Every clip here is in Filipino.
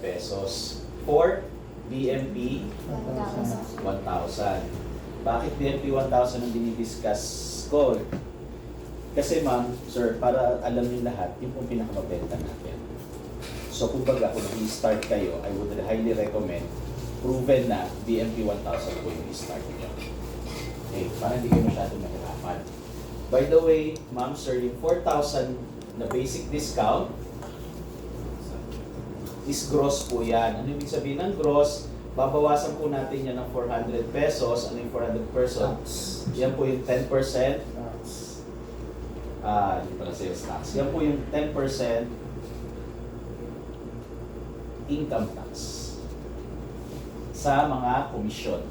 pesos. For BMP, 1,000. Bakit BMP 1,000 ang dinidiscuss ko? Kasi ma'am, sir, para alam niyo lahat, yun pong pinakamabenta natin. So kumbaga, kung i-start kayo, I would highly recommend, proven na BMP 1,000 po yung i-start niyo. Okay, para hindi kayo masyadong mahirapan. By the way, ma'am, sir, yung 4,000 na basic discount is gross po yan. Ano ibig sabihin ng gross? Babawasan po natin yan ng 400 pesos. Ano yung 400 pesos? Yan po yung 10%. Hindi pala sales tax. Yan po yung 10% income tax sa mga komisyon.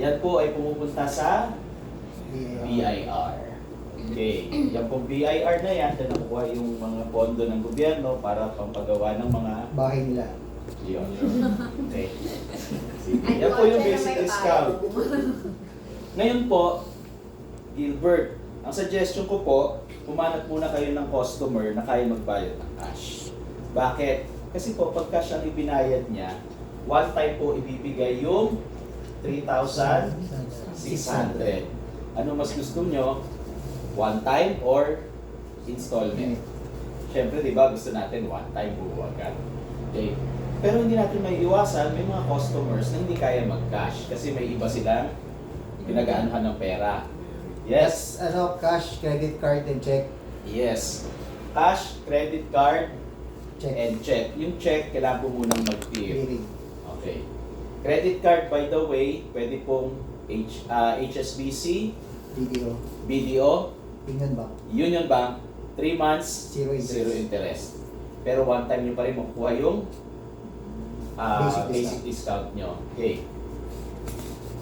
Yan po ay pumupunta sa BIR. Okay. Yan pong BIR na yan, na nakuha yung mga pondo ng gobyerno para pampagawa ng mga bahay nila. yun. Okay. Yan po yung basic discount. Ngayon po, Gilbert, ang suggestion ko po, pumanap muna kayo ng customer na kaya magbayad ng cash. Bakit? Kasi po, pag cash ang ibinayad niya, one time po ibibigay yung 3,600. Ano mas gusto nyo? One time or installment? Siyempre, di ba, gusto natin one time po agad. Okay. Pero hindi natin may iwasan, may mga customers na hindi kaya mag-cash kasi may iba silang pinag-aanuhan ng pera. Yes. Cash, credit card, and check. Yes. Cash, credit card, Check. and check. Yung check, kailangan po munang mag-clear. Clearing. Okay. Credit card, by the way, pwede pong HSBC, BDO. BDO, Union Bank. Union Bank, 3 months, Zero interest. zero interest. Pero one time nyo pa rin makukuha yung basic discount nyo. Okay.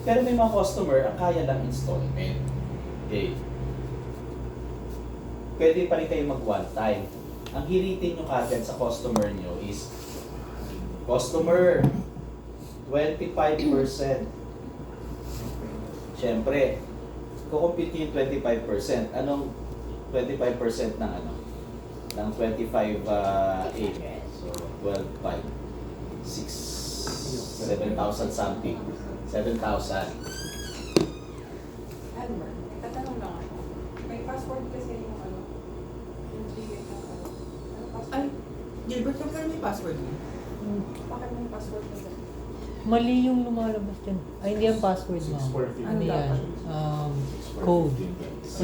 Pero may mga customer, ang kaya lang installment. Okay. Pwede pa rin kayo mag one time. Ang hilitin nyo kagad sa customer nyo is customer 25%. Siyempre, kukumpute yung 25%. Anong 25% ng ano? Ng 25 So, 12.5 7,000 something. 7,000. Elmer, tatanong lang ako. May password kasi yung ano, yung Gmail ng ano. Ano password? Ay, Gilbert, magkano may password mo? Bakit may password na ganun? Mali yung lumalabas dyan. Ay, hindi ang password mo. Ano yan? Code.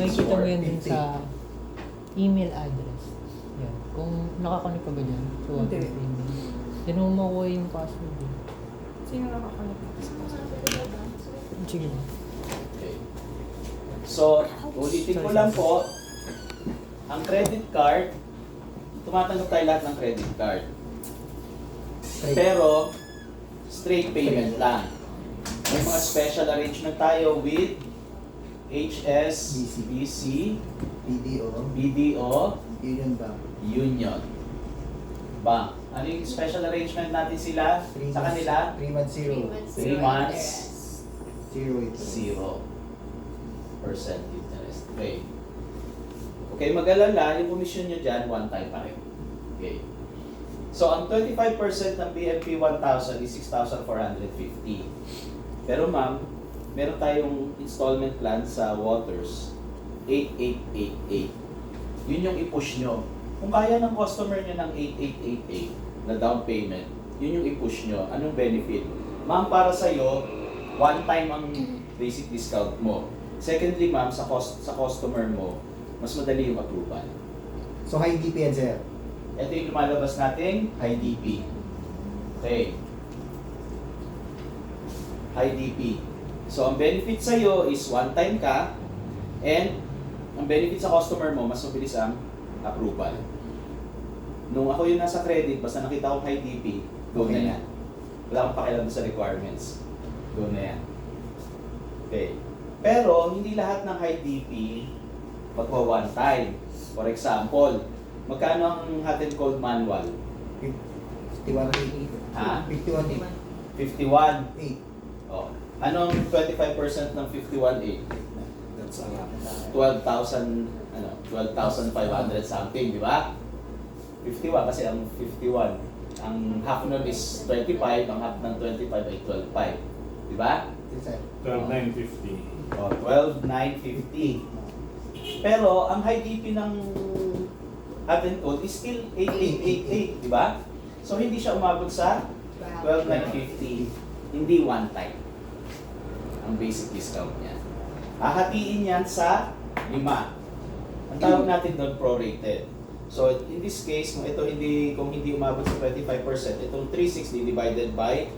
Makikita mo yan din sa email address. Yan. Kung nakakonect ka ba dyan? So, Hindi. Tinong mo ko yung password. Sino nakakonect? Sige. Okay. So, ulitin ko lang po, ang credit card, tumatanggap tayo lahat ng credit card. Pero, straight payment lang. May mga special arrangement tayo with HSBC, BDO. BDO, Union Bank. Union Bank. Ano yung special arrangement natin sila sa kanila? 3 months, 0. 3 months, 0 ito. 0% interest. Okay. Okay, mag-alala, yung commission nyo dyan, one time pa rin. Okay. So, ang 25% ng BMP 1,000 is 6,450. Pero ma'am, meron tayong installment plan sa Waters, 8888. Yun yung i-push nyo. Kung kaya ng customer nyo ng 8888 na down payment, yun yung i-push nyo. Anong benefit? Ma'am, para sa'yo, one time ang basic discount mo. Secondly, ma'am, sa customer mo, mas madali yung approval. So, high DPN, sir. Ito yung lumalabas nating high DP. Okay. High DP. So, ang benefit sa'yo is one time ka, and ang benefit sa customer mo, mas mabilis ang approval. Nung ako yung nasa credit, basta nakita ko high DP, go na yan. Wala kang pakialam sa requirements. Go na yan. Okay. Pero, hindi lahat ng high DP magwa one time. For example, magkano ang hot and cold manual? 51.8. Ha? 51.8. 51. 8. Oh. Anong 25% ng 51.8? That's a lot. 12,000, 12,500 something, di ba? 51 kasi ang 51. Ang half nun is 25, ang half ng 25 ay 12.5. Di ba? Yes, sir. 12,950. O, 12,950. Pero, ang high DP ng atin code is still 8888, di ba? So, hindi siya umabot sa 12,950. Hindi one time. Ang basic discount niya. Hahatiin yan sa 5. Ang tawag natin doon prorated. So, in this case, kung hindi umabot sa 25%, itong 360 divided by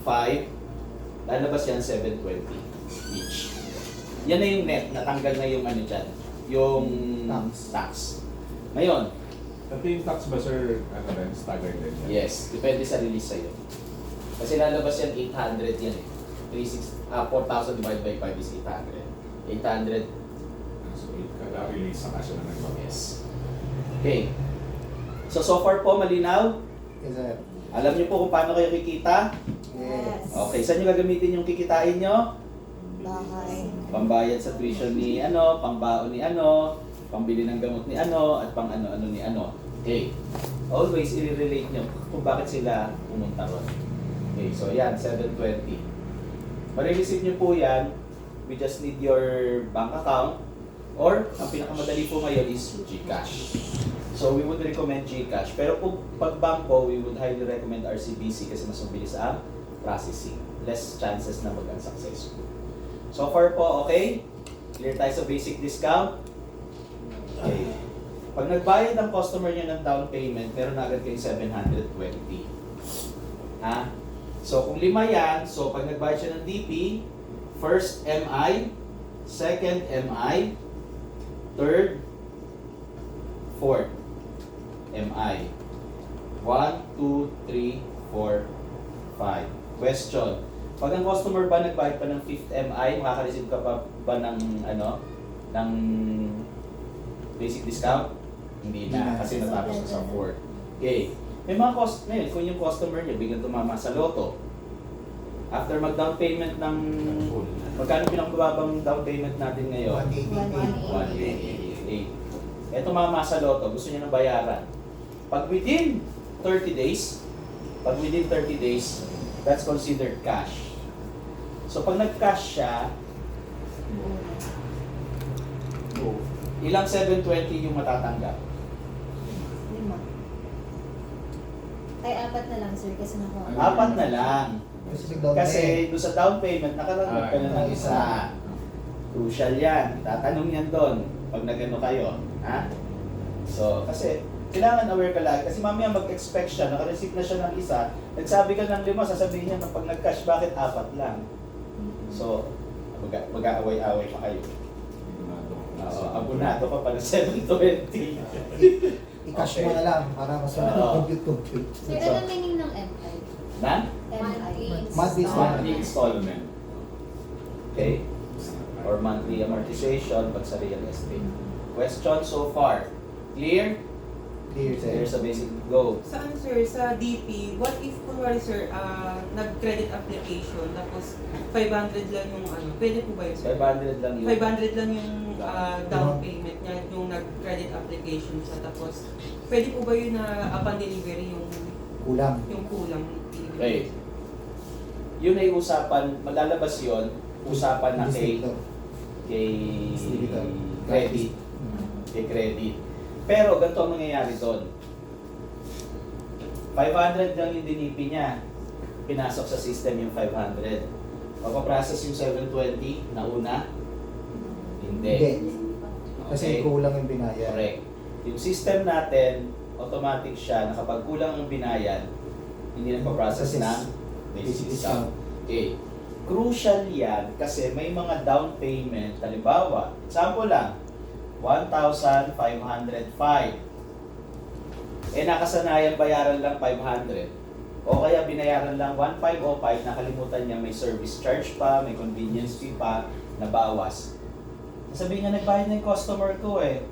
5, lalabas yan 720 each. Yan na yung net, natanggal na yung ano dyan, yung tax. Ngayon, Ito yung tax ba, sir? Ano rin? Staggered din yan? yes, depende sa release sa'yo. Kasi lalabas yan 800 yan eh. 4,000 divided by 5 is 800. 800, So, kada release sa kasya na nagpapos. yes. Okay. So far po, malinaw? Yes, sir. Alam niyo po kung paano kayo kikita? Yes. Okay, saan niyo gagamitin yung kikitain niyo? Bahay. Pambayad sa tuition ni ano, pambaon ni ano, pambili ng gamot ni ano, at pang ano-ano ni ano. Okay. Always i-relate niyo kung bakit sila pumunta ron. Okay, so yan, 720. Marireceive niyo po yan. We just need your bank account or ang pinakamadali po ngayon is GCash. So we would recommend GCash. Pero kung pag bangko, we would highly recommend RCBC kasi mas mabilis ang processing. Less chances na mag-unsuccessful. So far po, okay? Clear tayo sa basic discount? Okay. Pag nagbayad ang customer niya ng down payment, meron na agad kayong 720. Ha? So kung 5 yan, so pag nagbayad siya ng DP, first MI, second MI, third, fourth MI. 1, 2, 3, 4, 5. Question. Pag ang customer ba nagbayad pa ng 5th MI, makaka-receive ka pa ba ng ng basic discount? Hindi na, kasi natapos na sa 4th. Okay. May mga ngayon, kung yung customer niya biglang tumama sa loto, after mag-down payment ng magkano pinakababang down payment natin ngayon? 188. Ito mama sa loto, gusto niya ng bayaran. Pag within 30 days, that's considered cash. So pag nag-cash siya, ilang 720 yung matatanggap? 5. Ay, 4 na lang, sir, kasi nakuha. 4 na lang. Kasi Kasi doon sa down payment, nakatanggap ka na ng isa. Crucial yan. Tatanong yan doon pag nagano kayo. Ha? So, kasi kailangan aware ka lagi. Kasi mamaya mag-expect siya, naka-receive na siya ng isa, nagsabi ka ng 5, sasabihin niya na pag nag-cash, bakit 4 lang? So, mag-aaway-away pa kayo. Abonado ka pa ng 720. I-cash mo Okay. na lang para mas Oo. compute. Sir, anong meaning ng MI? Na? MI. Monthly Monthly installment. Okay? Or monthly amortization pag sa real estate. Question so far? Clear? Clear, sir. Clear sa basic. Go. Saan, sir, sa DP, what if, kunwari, sir, nag-credit application, tapos 500 lang yung ano, pwede po ba yun, sir? 500 lang yun. 500 lang yung down payment niya, yung nag-credit application siya, tapos pwede po ba yun na upon delivery yung Kulang. kulang? Okay. Yun ay usapan, malalabas yun, usapan na kay Distributor. credit. Kay credit. Pero ganito ang nangyayari doon. 500 lang yung dinipi niya. Pinasok sa system yung 500. Papaprocess yung 720 na una? Hindi. Kasi kulang yung binayad. Correct. Yung system natin, automatic siya na kapag kulang ang binayad, hindi nagpa-process ng basic discount. Okay. Crucial yan kasi may mga down payment. Halimbawa, example lang, 1,505. Nakasanayan bayaran lang 500. O kaya binayaran lang 1,505, nakalimutan niya may service charge pa, may convenience fee pa, na bawas. Sabihin niya, nagbayad na yung customer ko eh.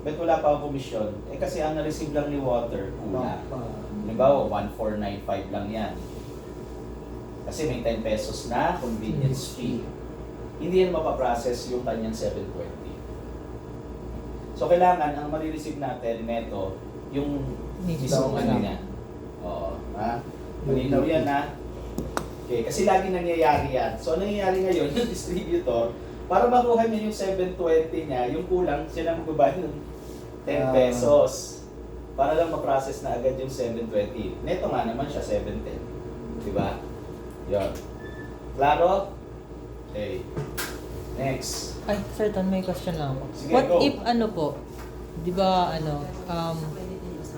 Ba't wala pa akong komisyon? Kasi ang na-receive lang ni Water, kulang. Halimbawa, 1,495 lang yan. Kasi may 10 pesos na convenience fee. Hindi yan mapaprocess yung kanyang 720. So, kailangan, ang marireceive natin neto, yung mismong ano niya, Oo, ha? Malinaw yan, ha? Okay, kasi lagi nangyayari yan. So, ang nangyayari ngayon, yung distributor, para makuha niya yung 720 niya, yung kulang, siya lang magbabayad ng 10 pesos. Para lang ma-process na agad yung 720. Neto nga naman siya, 710. Diba? Yun. Klaro? Okay. Next. Ay, sir, Ton, may question lang ako. Sige, What go. if ano po, di ba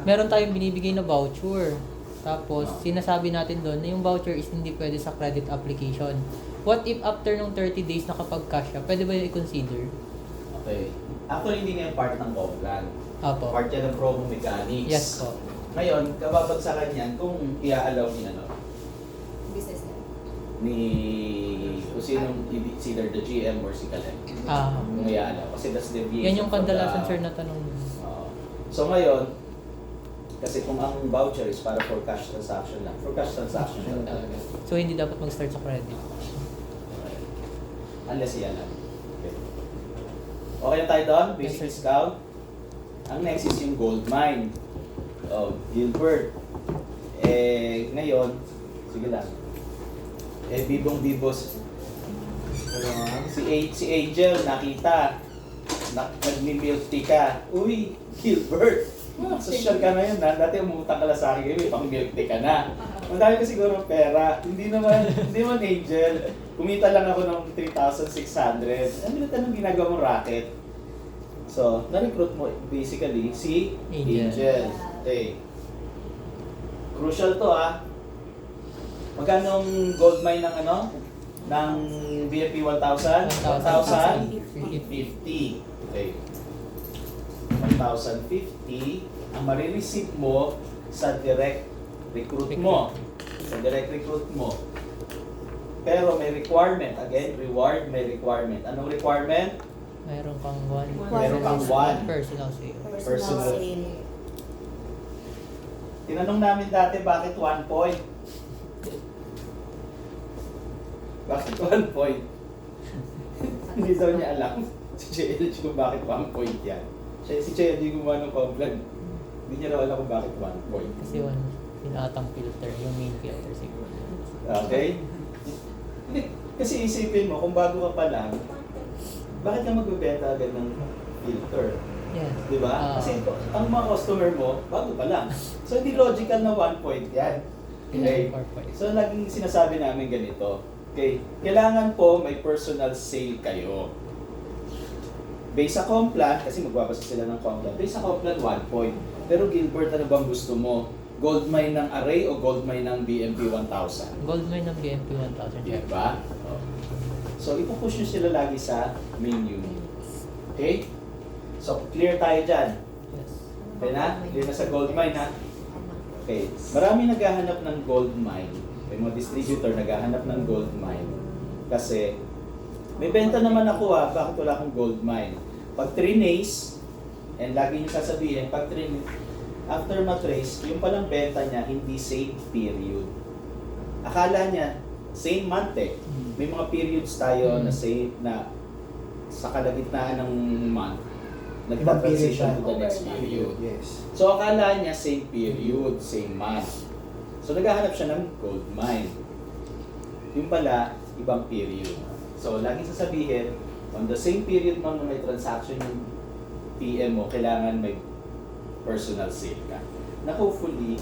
meron tayong binibigay na voucher. Tapos, sinasabi natin doon na yung voucher is hindi pwede sa credit application. What if after nung 30 days nakapag-cash siya, pwede ba yung i-consider? Okay. Actually, hindi na yung part ng Complan. Apo. Part yan ng promo mechanics. Yes po. Ngayon, kababagsakan yan kung i-allow ni ano, Business na. ni kung sinong it's either the GM or si Kalem. Kung i-allow. Kasi that's the Yan yung from the- kadalasan, sir, na tanong. So ngayon, kasi kung ang voucher is para for cash transaction lang, for cash transaction lang talaga. So, hindi dapat mag-start sa credit. Unless i-allow. Okay. Okay na tayo doon? Basic Yes, sir. discount. Ang next is yung gold mine. Gilbert. Ngayon, sige lang. Bibong-bibos. Si Angel, nakita. Nag-milk tea ka. Uy, Gilbert. Social ka na yun, ha? Dati umutang ka lang sa akin, may pang milk tea ka na. Madami ka siguro pera. Hindi naman Angel. Kumita lang ako ng 3,600. Ano na tanong ginagawa mong racket? So, na-recruit mo basically si Angel. Okay. Crucial to, ha? Magkano ang gold mine ng ano? Ng BFP 1,000? 1,050. Okay. 1,050 ang marireceive mo sa direct recruit mo. Sa direct recruit mo. Pero may requirement. Again, reward may requirement. Anong requirement? Meron kang one. Meron kang one. Personal sale. Personal. sale. Tinanong namin dati bakit 1 point? Bakit 1 point? Hindi daw niya alam. Si JLG kung bakit 1 point yan. Si JLG gumawa ng Complan. Hindi niya raw alam kung bakit 1 point. Kasi one, pinatang filter, yung main filter siguro. Okay? Hindi, kasi isipin mo, kung bago ka pa lang, bakit ka magbebenta agad ng filter? Yes. Di ba? Kasi ang mga customer mo, bago pa lang. So hindi logical na 1 point yan. Okay? So laging sinasabi namin ganito. Okay? Kailangan po may personal sale kayo. Based sa Complan, kasi magbabasa sila ng Complan, based sa Complan, 1 point. Pero Gilbert, ano bang gusto mo? Gold mine ng Array o gold mine ng BMP 1,000? Gold mine ng BMP 1,000. Di ba? So, ipupush nyo sila lagi sa main unit. Okay? So, clear tayo dyan. Yes. Okay na? Clear na sa gold mine, ha? Okay. Marami naghahanap ng gold mine. May mga distributor naghahanap ng gold mine. Kasi, may benta naman ako, ha? Bakit wala akong gold mine? Pag trinace, and lagi nyo sasabihin, pag after matrace, yung palang benta niya, hindi same period. Akala niya, same month eh. May mga periods tayo na same, na sa kalagitnaan ng month, Ibang period nagta-transition siya. to the next period. Yes. So akala niya same period, same month. So naghahanap siya ng gold mine. Yung pala, ibang period. So laging sasabihin, on the same period man na may transaction yung PM mo, kailangan may personal sale ka. Na hopefully,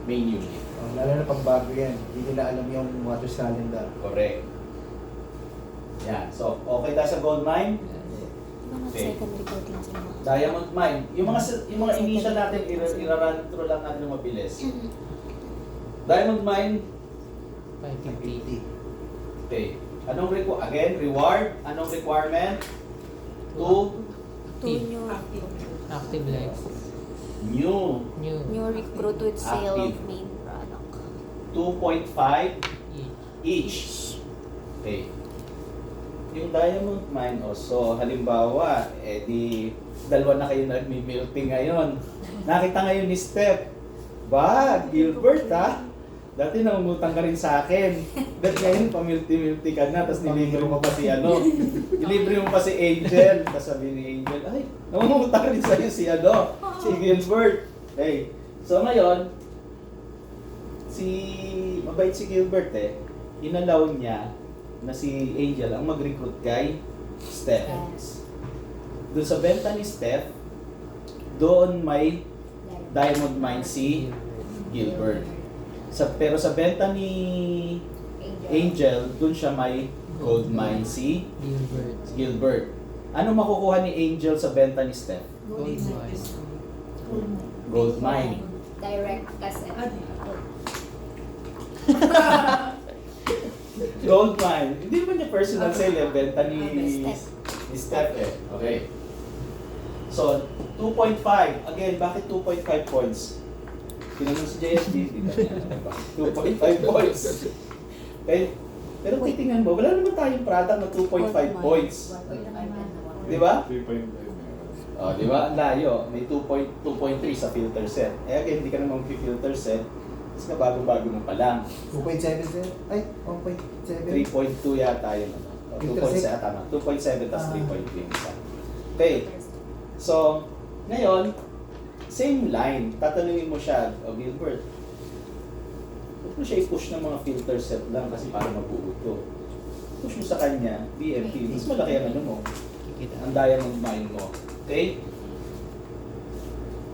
main unit. Lalo na pag bago yan, hindi nila alam yung water's calendar. Correct. Yan. So, okay tayo sa gold mine? Mga Okay. second report lang sa mga. Diamond mine. Yung mga initial natin, i-run through lang natin ng mabilis. Diamond mine, 550. okay. Anong reward? Anong requirement? Two new, Active life. New. new recruit with sale of Active. main product. 2.5 Each. each. Okay. Yung diamond mine also, halimbawa, di dalawa na kayo nagmi-milking ngayon. Nakita ngayon ni Steph, Gilbert ha? Dati namumutang ka rin sa akin. Dahil ngayon pamilti-milti ka na, tapos nilibre mo pa si nilibre mo pa si Angel. Tapos sabi ni Angel, ay, namumutang rin sa'yo si si Gilbert. Hey, so ngayon, mabait si Gilbert eh, inalaw niya na si Angel ang mag-recruit kay Steph. Doon sa benta ni Steph, doon may diamond mine si Gilbert. Pero sa benta ni Angel, doon siya may gold mine si Gilbert. Gilbert. Ano makukuha ni Angel sa benta ni Steph? Gold mine. Gold mine. Direct kasi. Gold mine. Hindi mo niya personal sale yung benta ni Steph eh. Okay. So, 2.5. Again, bakit 2.5 points? Tinanong si JSD, di ba niya? 2.5 points. Okay. Pero titingnan mo, wala naman tayong product na 2.5 points. Di ba? 3.5 meron. Oh, di ba? Ang layo. May 2.3 sa filter set. Eh again, hindi ka naman filter set. Mas na bago-bago mo pa lang. 2.7 sir? Ay, 1.7. 3.2 yata yun. Oh, 2.7 tama. 2.7 tas 3.3 isa. Okay. So, ngayon, same line. Tatanungin mo siya, Gilbert, huwag mo siya i-push ng mga filter set lang kasi para mabuo to. Push mo sa kanya, BMP. Mas malaki ang ano mo. Ang diamond mine mo. Okay?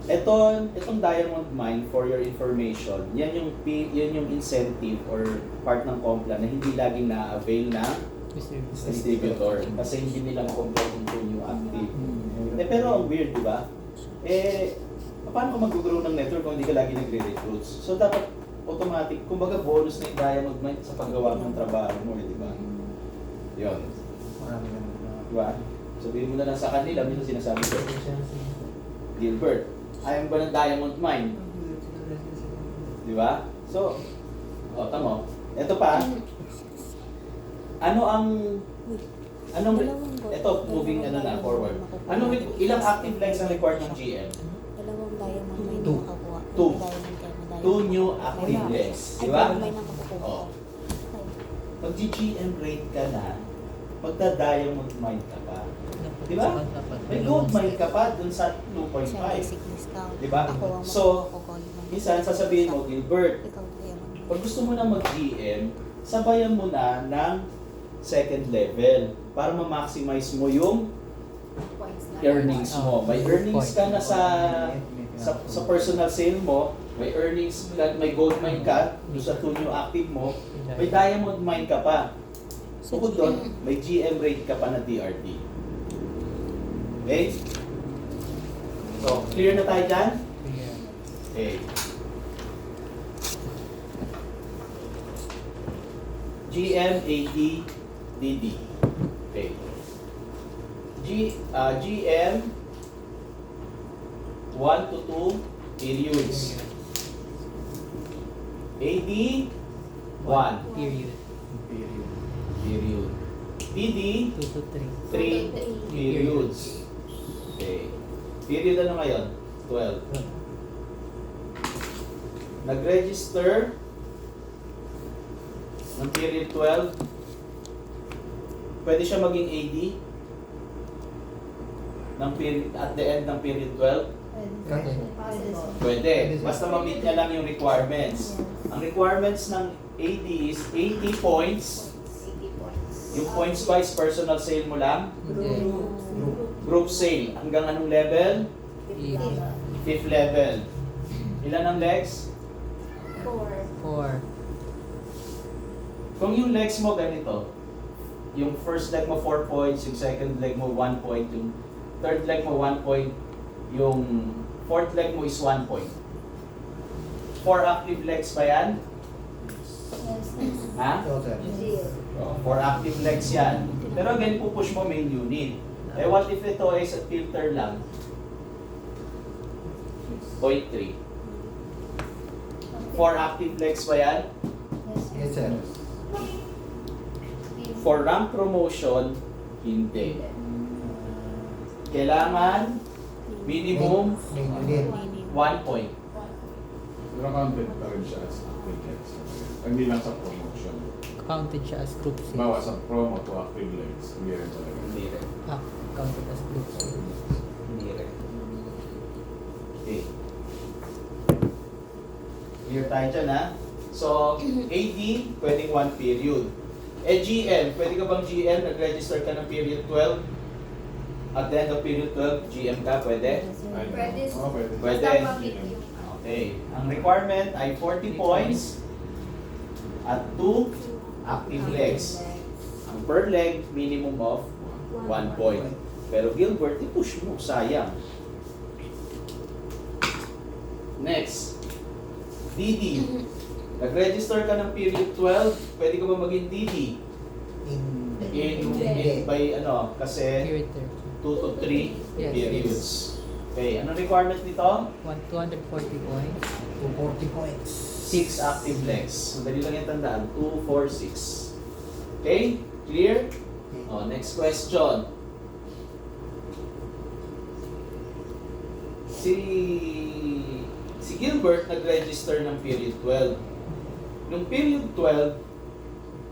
Itong diamond mine, for your information, yan yung incentive or part ng Compla na hindi laging na-avail ng distributor. Kasi hindi nila ma-compare into new active. Pero ang weird, di ba? Paano ka mag-grow ng network kung hindi ka lagi nagre-recruits? So dapat automatic, kumbaga bonus na yung diamond mine sa paggawa ng trabaho mo, di ba? Yun. Marami naman. Di ba? Sabihin mo na lang sa kanila, minsan sinasabi ko, Gilbert, ayaw ba ng diamond mine? Di ba? So, tamo. Ito pa. Moving forward. Ilang active lines ang required ng GM? Dalawang diamond may Two. nakakuha. Two. Diamond kayo, madaya. 2 new active lines. Di ba? Ay, may nakakuha. Oh. Pag GM rate ka na, magda-diamond mine ka pa. Di ba? May gold mine ka pa dun sa 2.5. Siya basic discount. Di ba? Ako ang So, magkukuha ko. minsan sasabihin mo, Gilbert, Ikaw diamond. pag gusto mo na mag-GM, sabayan mo na ng second level para ma-maximize mo yung earnings mo. May earnings ka na sa personal sale mo, may earnings ka, may gold mine ka doon sa 2 new active mo, may diamond mine ka pa. Bukod doon, may GM rate ka pa na DRT. Okay? So, clear na tayo dyan? Okay. GM, AD, DD. Okay. GM 1 to 2 periods. AD 1 Period. period. DD 2 to 3. 3 periods. Okay. Period ano ngayon? 12. Nag-register ng period 12. Pwede siya maging AD ng period, at the end ng period 12. Pwede. Basta ma-meet niya lang yung requirements. Ang requirements ng AD is 80 points. Yung points wise, personal sale mo lang. Hindi. Group sale. Hanggang anong level? 5th level. Ilan ang legs? 4. Kung yung legs mo ganito, yung first leg mo 4 points, yung second leg mo 1 point, yung third leg mo 1 point, yung fourth leg mo is 1 point. 4 active legs pa yan? Ha? So, sir. 4 active legs yan. Pero again, pupush mo main unit. Eh what if ito is a filter lang? 0.3. 4 active legs pa yan? Yes, sir. For rank promotion, hindi. Kailangan minimum Main unit. 1 point. Pero counted pa rin siya as active legs. Hindi lang sa promotion. Counted siya as group Bawa sales. sa promo to active legs, hindi rin talaga. Hindi rin. Counted as group sales. Hindi rin. Okay. Clear tayo dyan ha? So, AD, pwedeng 1 period. Eh, GM, pwede ka bang GM, nag-register ka ng period 12? At the end of period 12, GM ka, pwede? Pwede. Oo, pwede. Pwede. Basta ma-meet yung Okay. Ang requirement ay 40 points at 2 active legs. Ang per leg, minimum of 1 point. Pero Gilbert, i-push mo, sayang. Next, DD. Nag-register ka ng period 12, pwede ka ba maging DD? In by ano, kasi Period 2 to 3 Yes. periods. Okay, anong requirement nito? 240 points. 240 points. 6 active legs. So, dali lang yung tandaan. 2, 4, 6. Okay? Clear? Oh, next question. Si Gilbert nag-register ng period 12. Nung period 12,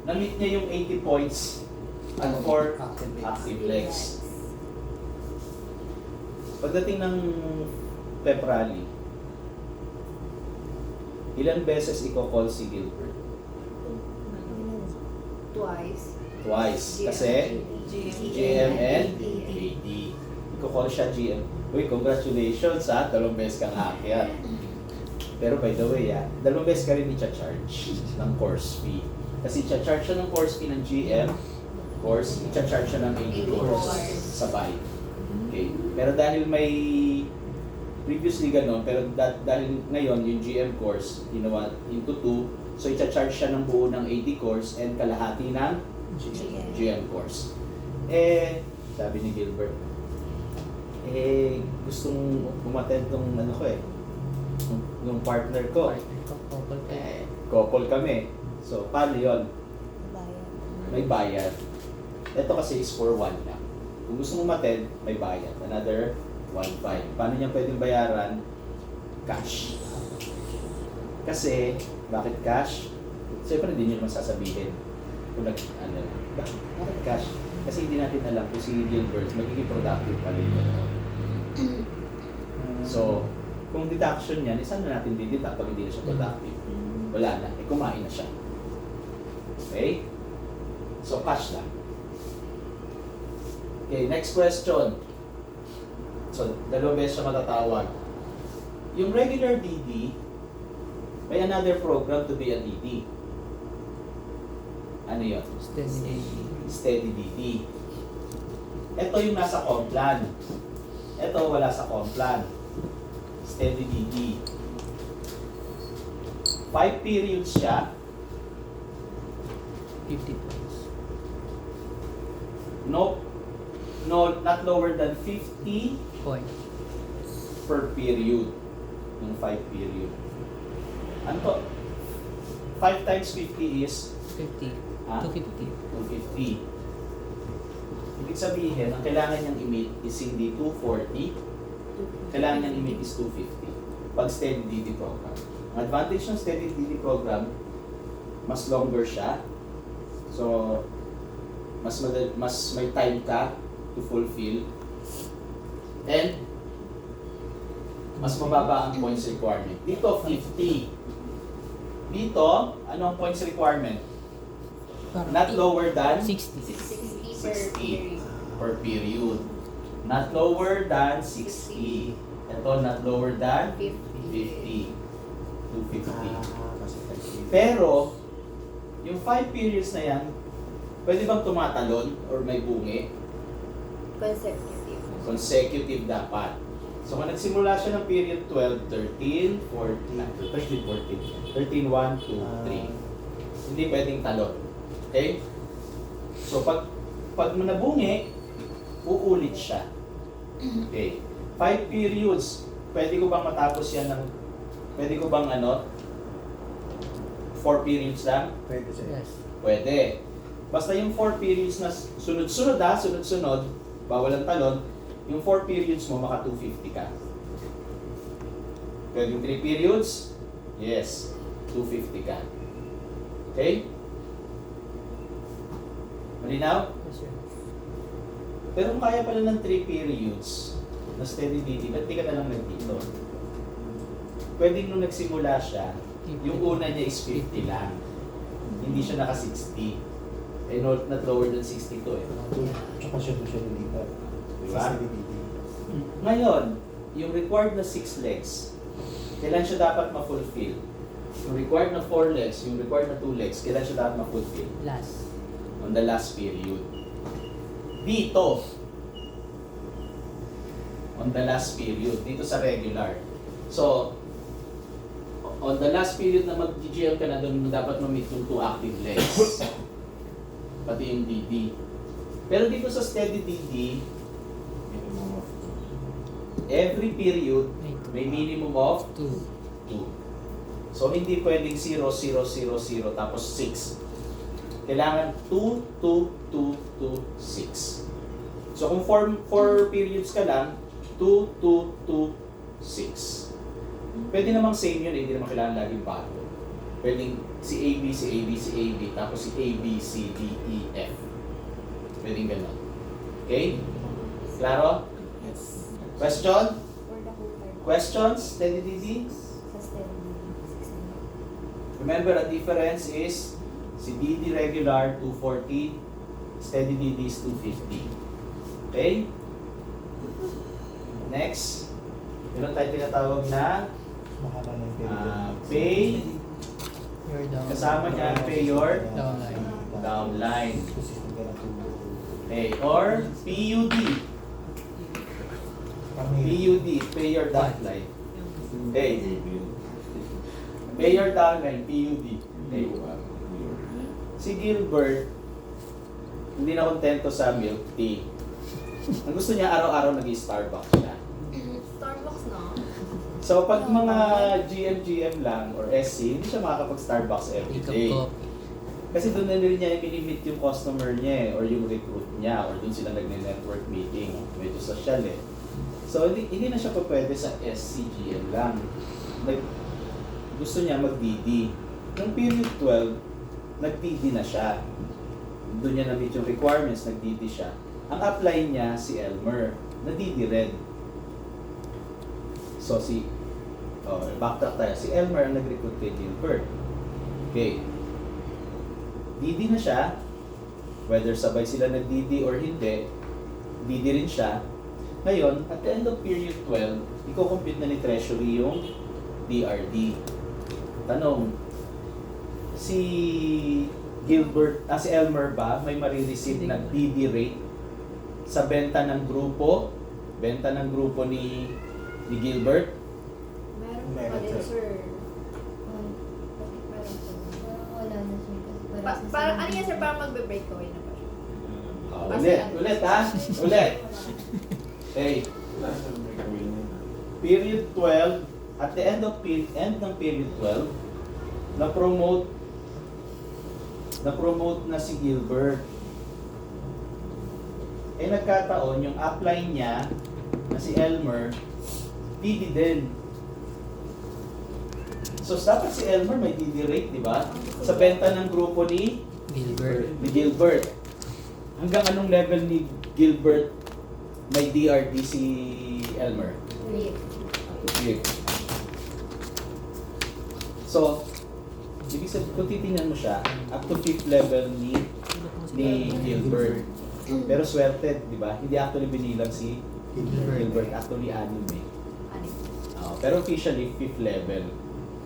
na-meet niya yung 80 points at 4 active legs. Pagdating ng pep rally, ilan beses i-call si Gilbert? twice. Twice. Kasi GM and AD. I-call siya GM. Uy, congratulations ha, 2 beses kang aakyat. Pero by the way, 2 beses ka rin i-charge ng course fee. Kasi i-charge siya ng course fee ng GM course, i-charge siya ng AD course sabay. Okay. Pero dahil may previously ganon, pero dahil ngayon yung GM course ginawa into 2, so i-charge siya ng buo ng AD course and kalahati ng GM course. Eh, sabi ni Gilbert, gustong umattend tong ano ko yung partner ko. Couple kami. So, paano yun? May bayad. Ito kasi is for 1 lang. Kung gusto mong umattend, may bayad. Another 1.5. Paano niya pwedeng bayaran? Cash. Kasi, bakit cash? Siyempre, hindi niyo naman sasabihin. Kung bakit cash? Kasi hindi natin alam kung si Gilbert magiging productive pa rin. So, kung deduction niyan, saan na natin dideduct pag hindi na siya productive? Wala na. Kumain na siya. Okay? So, cash lang. Okay, next question. So, 2 beses siya matatawag. Yung regular DD, may another program to be a DD. Ano yun? Steady DD. Ito yung nasa Complan. Ito wala sa Complan. Steady DD. 5 periods siya. 50 points. No, not lower than 50 Points. per period. Yung 5 period. Ano to? 5 times 50 is 50. Ah? 250. 250. Ibig sabihin, ang kailangan niyang i-meet is hindi 240, kailangan niyang i-meet is 250 pag steady DD program. Ang advantage ng steady DD program, mas longer siya. So, mas may time ka to fulfill. And, mas mababa ang points requirement. Dito, 50. Dito, ano ang points requirement? Not lower than 60. 60 60 per period. Not lower than 60. Ito, not lower than 50. 250. Pero, yung 5 periods na yan, pwede bang tumatalon or may bungi? Consecutive. Consecutive dapat. So, kung nagsimula siya ng period 12, 13, 14, 13, 1, 2, 3. Hindi pwedeng talon. Okay? So, pag nabungi, uulit siya. Okay. 5 periods. Pwede ko bang matapos yan ng, pwede ko bang 4 periods lang? Pwede siya. Yes. Pwede. Basta yung 4 periods na sunod-sunod sunod-sunod, bawal ang talon, yung 4 periods mo, maka 250 ka. Pwede yung 3 periods, yes, 250 ka. Okay? Malinaw? Yes, sir. Pero kung kaya pala ng 3 periods na steady DD, ba't di ka na lang nagdito? Pwede nung nagsimula siya, Yung una niya is 50 lang. Hindi siya naka 60. Eh, not lower than 62 eh. Tsaka siya lumipat. Diba? Sa CDD. Ngayon, yung required na 6 legs, kailan siya dapat ma-fulfill? Yung required na 4 legs, yung required na 2 legs, kailan siya dapat ma-fulfill? Last. On the last period. Dito, on the last period, dito sa regular. So, on the last period na mag-GGL ka na, doon mo dapat ma-meet yung 2 active legs. Pati yung DD. Pero dito sa steady DD, every period, may minimum of 2. 2. So, hindi pwedeng 0, 0, 0, 0, tapos 6. Kailangan 2, 2, 2, 2, 6. So, kung 4 periods ka lang, 2, 2, 2, 6. Pwede namang same yun, hindi naman kailangan laging bago. Pwedeng si AB, si AB, si AB, tapos si A, B, C, D, E, F. Pwedeng gano'n. Okay? Klaro? Yes. Question? For the whole time. Questions? Steady DD? Sa steady. 600. Remember, the difference is si DD regular 240, steady DD is 250. Okay? Next, meron tayo tinatawag na Mahaba na yung period. pay, You're down. kasama niya pay your Downline. downline. Consistent ka na tubo. Okay, or PUD. PUD, pay your downline. Okay, pay your downline, PUD. Okay. Si Gilbert, hindi na kontento sa milk tea. Ang gusto niya araw-araw nag-Starbucks siya. Starbucks na. So pag mga GM lang or SC, hindi siya makakapag-Starbucks every Pick up day. coffee. Kasi doon na rin niya minimit yung customer niya or yung recruit niya or doon sila nagne-network meeting. Medyo social eh. So hindi na siya pa pwede sa SCGM lang. Like, gusto niya mag-DD. Noong period 12, nag-DD na siya. Doon niya na-meet yung requirements, nag-DD siya. Ang apply niya si Elmer, na DD red. So backtrack tayo. Si Elmer ang nag-recruit kay Gilbert. Okay. DD na siya. Whether sabay sila nag-DD or hindi, DD rin siya. Ngayon, at the end of period 12, i-compute na ni Treasury yung DRD. Tanong, si si Elmer ba may marireceive na DD rate sa benta ng grupo ni Gilbert? Meron Meron, pa din, sir. sir. Bakit meron pa? Parang wala na siya. Kasi parang sa Parang ano sinabi yan sir, niya. parang magbe-break away na ba siya? Ulit ha? Ulit. Okay. Period 12, at the end ng period 12, na-promote na si Gilbert. Eh nagkataon yung upline niya na si Elmer, DD din. So dapat si Elmer may DD rate, di ba? Sa benta ng grupo ni Gilbert. Hanggang anong level ni Gilbert may DRD si Elmer? Wait. Okay. So, ibig sabihin, kung titingnan mo siya, up to 5th level ni Gilbert. Pero swerte, di ba? Hindi actually binilang si Gilbert. Actually, 6 eh. Pero officially, 5th level.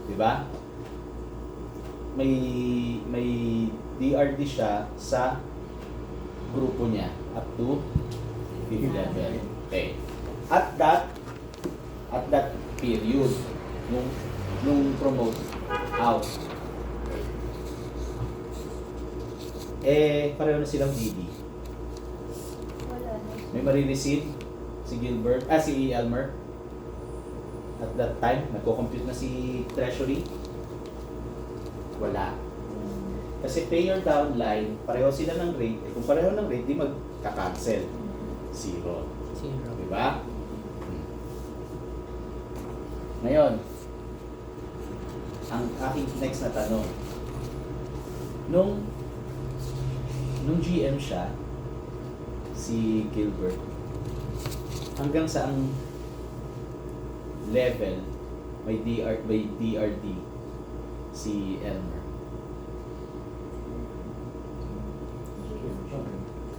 Di ba? May DRD siya sa grupo niya up to 5th level. Okay. At that period, nung promote out, eh, pareho na silang DD. Wala na. May marireceive si Elmer. At that time, nagko-compute na si Treasury. Wala. Kasi pay your downline, pareho sila ng rate. Eh, kung pareho ng rate, di magka-cancel. 0. Diba? Ngayon, ang aking next na tanong. Nung GM siya, si Gilbert, hanggang saang level may DRD Si Elmer.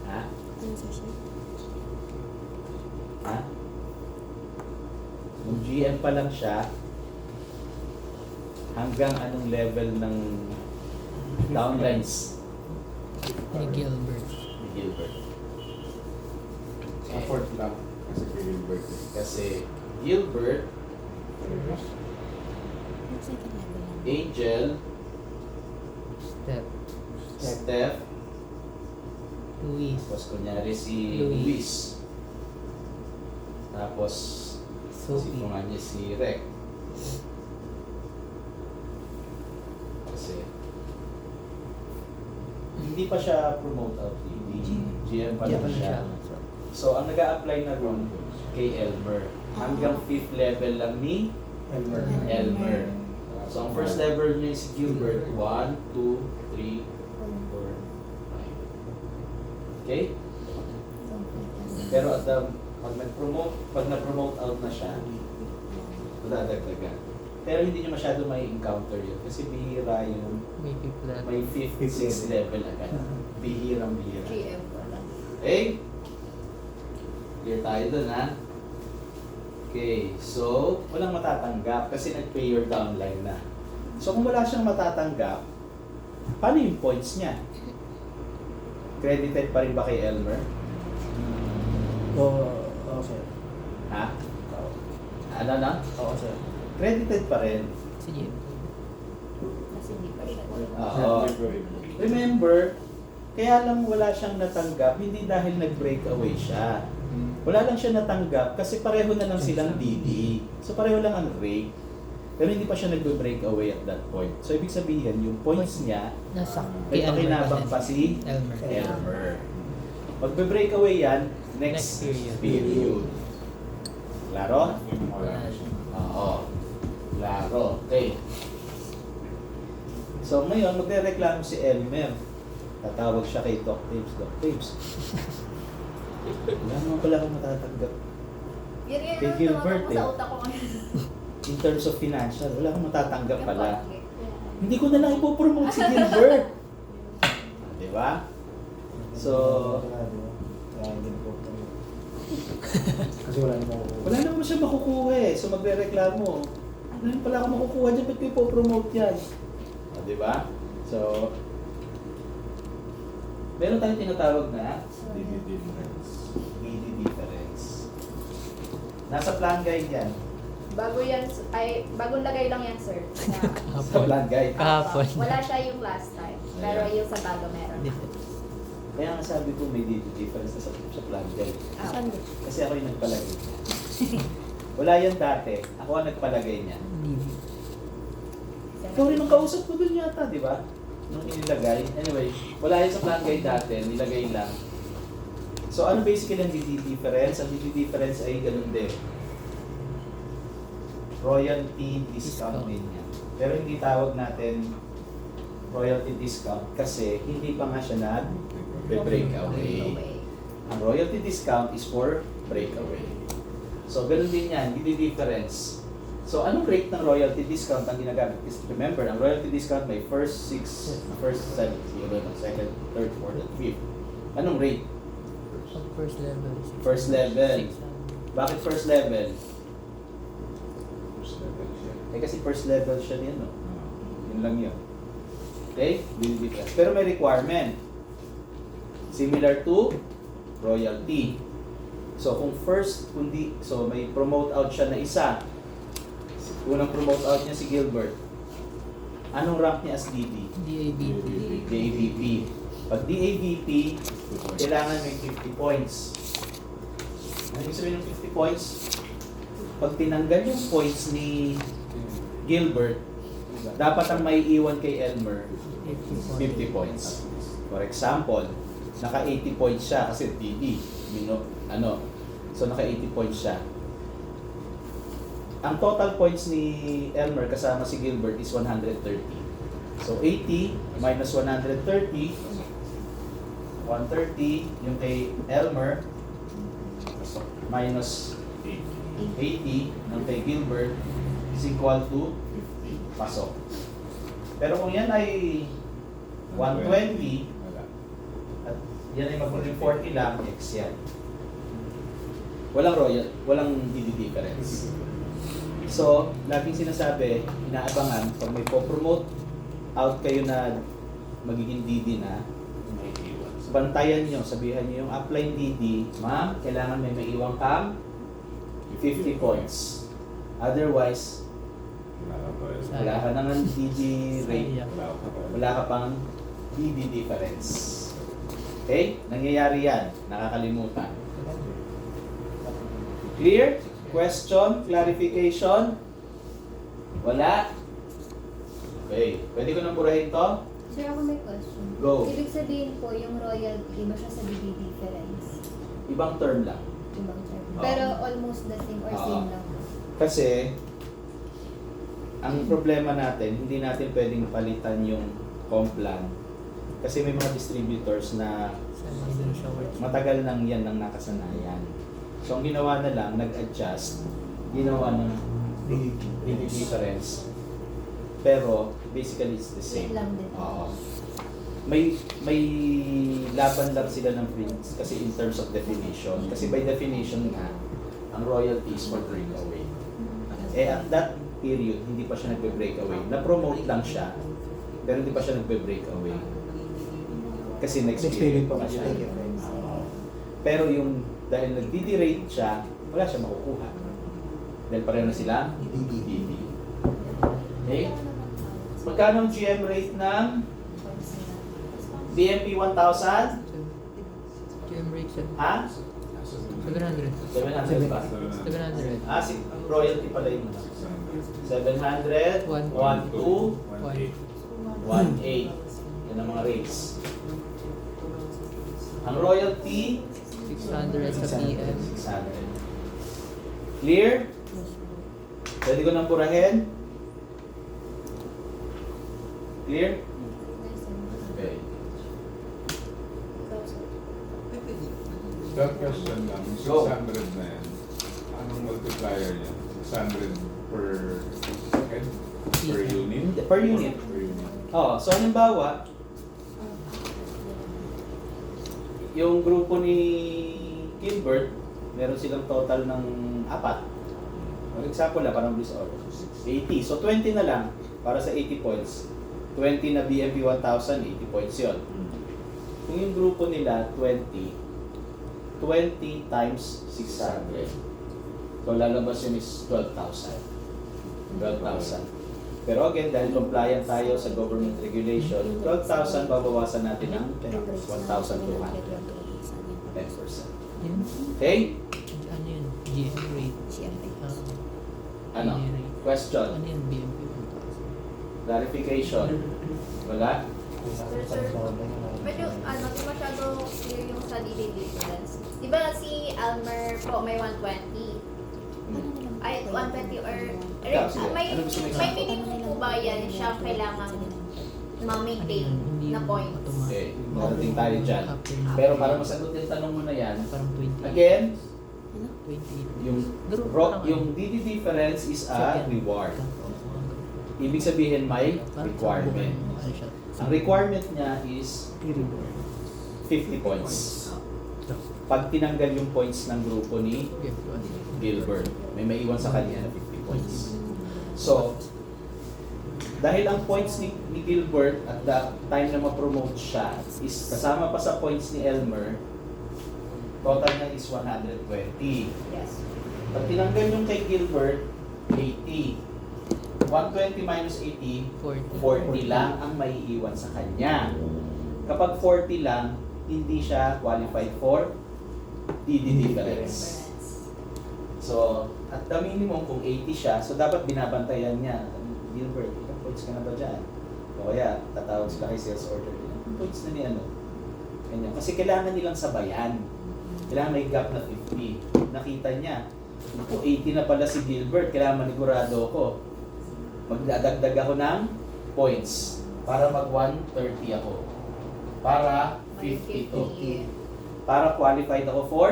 Ha? Ano sa siya? Ha? Nung GM pa lang siya, hanggang anong level ng downlines Ni Gilbert. ni Gilbert? Effort lang. Kasi kay Gilbert. Kasi Gilbert, Second level lang. Angel, Step. Steph, Luis. tapos kunyari si Luis. Luis. Tapos si Sophie. niya si Rec. Kasi hindi pa siya promote out, hindi GM pa lang siya. So ang nag-a-apply na ron kay Elmer, hanggang 5th level lang ni Elmer. Elmer. So ang first level niya si Gilbert, 1, 2, 3, 4, 5. Okay? Pero at pag na-promote out na siya, dadagdagan. Pero hindi niyo masyado may encounter yun. Kasi bihira yun. May fifth level. May 5th, 6th level agad. Bihirang bihira. GM pala. Okay? Clear tayo dun, ha? Okay, so walang matatanggap kasi nag-pay your downline na. So kung wala siyang matatanggap, paano yung points niya? Credited pa rin ba kay Elmer? Oo, sir. Ha? Ano na? Oo, sir. Credited pa rin. Sige. Kasi hindi pa siya. Oo. Remember, kaya lang wala siyang natanggap, hindi dahil nag-break away siya. Wala lang siya natanggap kasi pareho na lang silang DD. So pareho lang ang rate. Pero hindi pa siya nag-break away at that point. So ibig sabihin, yung points niya, Nasa may kay Elmer pakinabang pa si Elmer. Elmer. Magbe-break away yan, next Next period. period. Klaro? Wala na siya. Oo. Klaro. Okay. So ngayon, magre-reklamo si Elmer. Tatawag siya kay Doc Tapes. Doc Tapes. Wala naman pala akong matatanggap. Yan Kay ang Gilbert, tumatakbo sa utak ko ngayon. In terms of financial, wala akong matatanggap Yung pala. pocket. Hindi ko na lang ipopromote si Gilbert. Di ba? So, Kaya din po. Kasi wala naman ako. wala naman siya makukuha eh. So magre-reklamo. Ano yung pala ako makukuha dyan? Ba't ko ipopromote yan? Di ba? So, meron tayong tinatawag na DD difference. DD difference. Nasa plan guide yan. Bago yan, ay, bagong lagay lang yan, sir. Na, Sa plan guide. Kahapon. wala siya yung last time. Pero yung sa bago meron. Kaya nga sabi ko may DD difference na sa plan guide. Ah, Saan? Kasi ako yung nagpalagay niya. Wala yan dati. Ako ang nagpalagay niya. Ikaw rin ang kausap ko dun yata, di ba? Nung inilagay. Anyway, wala yan sa plan guide dati. Nilagay lang. So ano basically ang DD difference? Ang DD difference ay ganun din. Royalty discount din yan. Pero hindi tawag natin royalty discount kasi hindi pa nga siya nag-breakaway. Ang royalty discount is for breakaway. So, ganun din yan, hindi difference. So, anong rate ng royalty discount ang ginagamit? Remember, ang royalty discount may first 7, second, third, fourth, and fifth. Anong rate? Pag first level. First level. Bakit first level? First level siya. Eh kasi first level siya din, no? Yun lang yun. Okay? Will difference. Pero may requirement. Similar to royalty. So, kung so may promote out siya na isa. Unang promote out niya si Gilbert. Anong rank niya as DD? DABP. DAVP. Pag DAVP, kailangan may 50 points. Ano ibig sabihin ng 50 points? Pag tinanggal yung points ni Gilbert, dapat ang may iwan kay Elmer 50 points. For example, naka 80 points siya kasi DD. So naka 80 points siya. Ang total points ni Elmer kasama si Gilbert is 130. So 80 minus 130, 130 yung kay Elmer minus 80 ng kay Gilbert is equal to pasok. Pero kung yan ay 120, Wala. at yan ay magiging 40 lang, X yan. Walang royal, walang DD difference. So, laging sinasabi, inaabangan, pag may po-promote out kayo na magiging DD na, May iwan. bantayan nyo, sabihan nyo yung upline DD, ma'am, kailangan may maiwang kang 50 points. Otherwise, Wala ka pa rin. wala ka nang DD rate, Sayang. Wala ka pa rin. wala ka pang DD difference. Okay? Nangyayari yan. Nakakalimutan. Clear? Question? Clarification? Wala? Okay. Pwede ko nang burahin to? Sir, ako may question. Go. Ibig sabihin po, yung royalty, iba siya sa DD difference. Ibang term lang. Ibang term. Oo. Pero almost the same or Oo. same lang. Kasi, ang problema natin, hindi natin pwedeng palitan yung complan. Kasi may mga distributors na Sanay dun siya work. matagal nang yan ang nakasanayan. So, ang ginawa na lang, nag-adjust, ginawa ng DD difference. Pero, basically, it's the same. Yun lang din. Oo. May laban lang sila ng prints kasi in terms of definition. Kasi by definition nga, ang royalty is for breakaway. Eh, at that period, hindi pa siya nagbe-breakaway. Na-promote lang siya, pero hindi pa siya nagbe-breakaway. Kasi Experience pa pa siya. siya. Pero yung, dahil nag-DD-rate siya, wala siya makukuha. Dahil pareho na sila, DD. Okay? Magkano ang GM rate ng BMP 1000? GM rate siya. Ha? 700. 700 ba? 700. Ah, si royalty pala yun. 700, 1, 2, 1.8. Yan ang mga rates. Ang royalty, 600 sa PM. 600. Clear? Pwede ko nang purahin? Clear? Okay. Third question lang, yung Go. 600 na yan, anong multiplier niya? 600 per second? Per unit? Per unit. Per unit. Oh, so halimbawa, yung grupo ni Gilbert, meron silang total ng 4. For example na, parang this order. 80. So 20 na lang para sa 80 points. 20 na BMP 1000, 80 points yun. Kung yung grupo nila, 20 times 600. So lalabas yun is 12,000. 12,000. Pero again, dahil compliant tayo sa government regulation, 12,000 babawasan natin ng 1,200. 10%. Yun. Okay? Ano yun? GM rate. Ano? GM rate. Question? Ano yun? BMP 1000. Clarification? Wala? Medyo, di masyado clear yung sa DD difference. Di ba si Elmer po may 120? Ay, 120 or... Ikaw, sige. may, Ano gusto mo may example? minimum po ba yan siya kailangan ma-maintain Hindi na yung points? automatic. Okay, darating tayo dyan. After Pero para masagot yung tanong mo na yan, parang 28. again, 28. yung yung DD difference is a reward. Ibig sabihin may requirement. Ano siya? Ang requirement niya is 50 points. Pag tinanggal yung points ng grupo ni Gilbert, may maiwan sa kanya na 50 points. So, dahil ang points ni Gilbert at the time na ma-promote siya is kasama pa sa points ni Elmer, total na is 120. Yes. Pag tinanggal yung kay Gilbert, 80. 120 minus 80, 40 lang ang maiiwan sa kanya. Kapag 40 lang, hindi siya qualified for DD difference. So, at the minimum, kung 80 siya, so dapat binabantayan niya. Gilbert, ilang points ka na ba dyan? O kaya, tatawag sila kay sales order. Ilang points na ni ano? Ganyan. Kasi kailangan nilang sabayan. Kailangan may gap na 50. Nakita niya, kung 80 na pala si Gilbert, kailangan manigurado ko. Magdadagdag ako ng points para mag 130 ako. Para 52. Para qualified ako for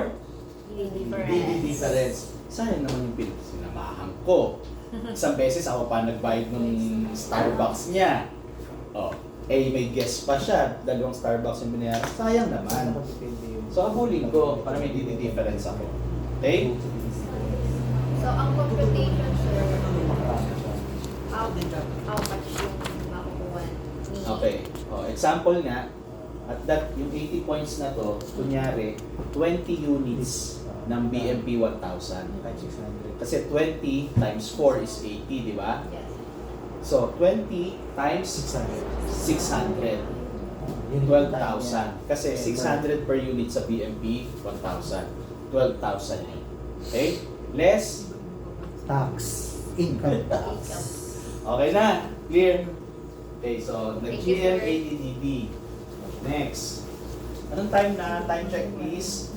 DD DD difference. Sayang naman yung sinamahan ko. Isang beses ako pa nagbayad ng Starbucks niya. Oh, may guest pa siya, 2 Starbucks yung binayaran. Sayang naman. Nakadepende yun. So, abulin ko para may difference ako. Okay? So, ang computation, sir, Makarami siya. how much yung makukuha ni... Okay. Example nga, at that, yung 80 points na to, kunyari, 20 units ng BMP 1000. Kahit 600. Kasi 20 times 4 is 80, di ba? Yes. So, 20 times 600. 12,000. Kasi 600 per unit sa BMP, 1,000. 12,000 yun. Okay? Less? Tax. Income tax. Okay na. Clear? Okay, so, Thank you, nag-GM, sir. ADDD. Next. Anong time na? Time check, please.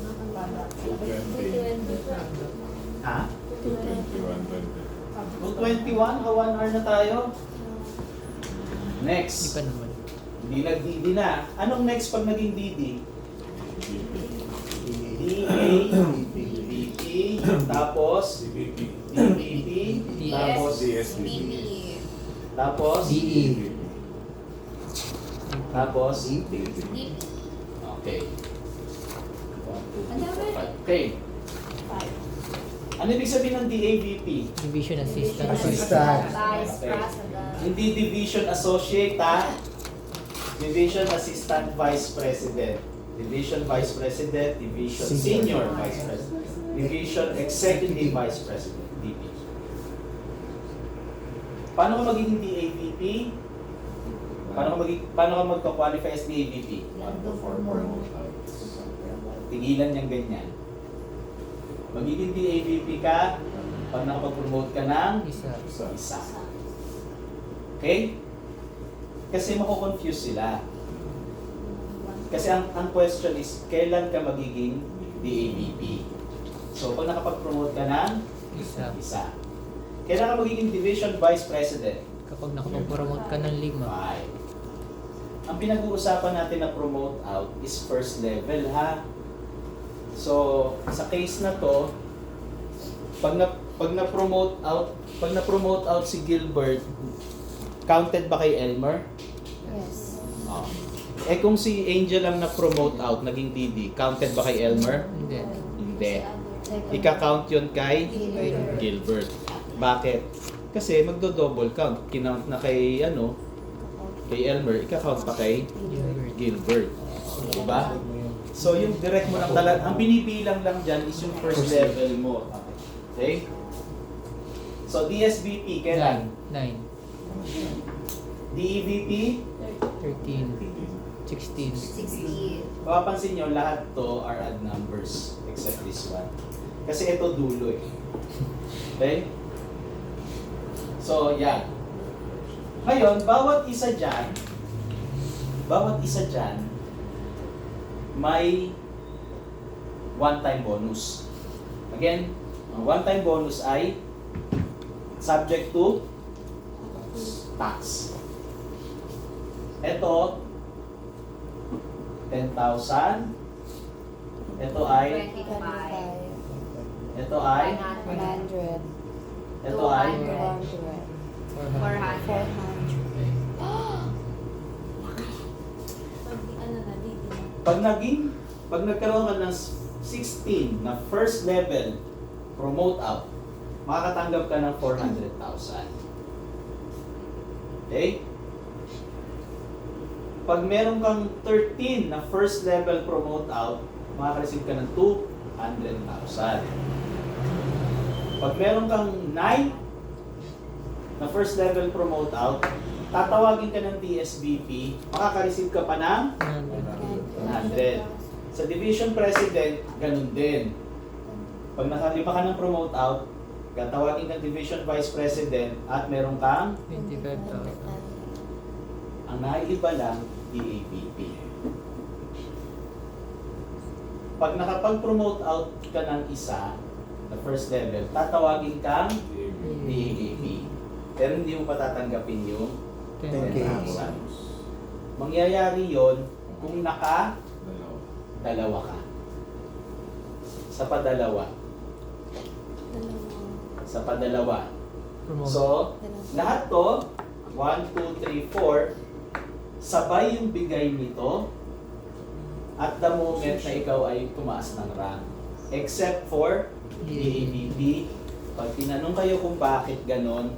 220. Ha? 220. 221? 1 hour na tayo. Di Next. pa naman. Hindi nag-DD na. Anong next pag naging DD? DA, DBP, tapos CBP. DBP, tapos DSBP. tapos DE. tapos DP. okay. Ang dami. Okay. Ano ibig sabihin ng DAVP? Division assistant. Assistant. Vice Okay. President. Hindi Division Associate, ha? Division Assistant Vice President. Division Vice President, Division Senior Vice President, Division Executive Vice President, DP. Paano ka magiging DAVP? Paano ka magka-qualify as DAVP? Tigilan niyang ganyan. Magiging DAVP ka pag nakapag-promote ka ng Isa. isa. Okay? Kasi mako-confuse sila. Kasi ang question is, kailan ka magiging DAVP? So, pag nakapag-promote ka ng Isa. isa. Kailan ka magiging Division Vice President? Kapag nakapag-promote ka ng 5. Right. Ang pinag-uusapan natin na promote out is first level, ha? So, sa case na to, pag na-promote out si Gilbert, counted ba kay Elmer? Yes. Oh. Eh kung si Angel lang na-promote out, naging DD, counted ba kay Elmer? Hindi. Hindi. Ika-count yun kay Gilbert. Bakit? Kasi magdo-double count. Kinount na kay kay Elmer, ika-count pa kay Gilbert. Diba? So yung direct mo lang talaga, ang binibilang lang dyan is yung first level mo. Okay? So DSBP, kailan? 9. DEVP, 13. 16. 60. mapapansin nyo, lahat to are odd numbers except this one. Kasi ito dulo eh. Okay? So, yan. Ngayon, bawat isa dyan, may one-time bonus. Again, ang one-time bonus ay subject to tax. Ito, 10,000. Ito ay, 25. ito ay, 100. ito ay, 200. 400. 400. pag nagkaroon ka ng 16 na first level promote out, makakatanggap ka ng 400,000. Okay? Pag meron kang 13 na first level promote out, makaka-receive ka ng 200,000. Pag meron kang 9 na first level promote out, tatawagin ka ng DSBP, makaka-receive ka pa ng 100. Sa division president, ganun din. Pag nakalima ka ng promote out, tatawagin ka ng division vice president at meron kang 25,000. ang naiiba lang, DAVP. Pag nakapag-promote out ka ng isa, the first level, tatawagin kang DAVP. Pero hindi mo patatanggapin yung 10,000. Mangyayari yon kung dalawa ka. Sa padalawa. Sa padalawa. Promote. So, lahat to, 1, 2, 3, 4, sabay yung bigay nito at the moment na ikaw ay tumaas ng rank. Except for DAVP. Pag tinanong kayo kung bakit ganon,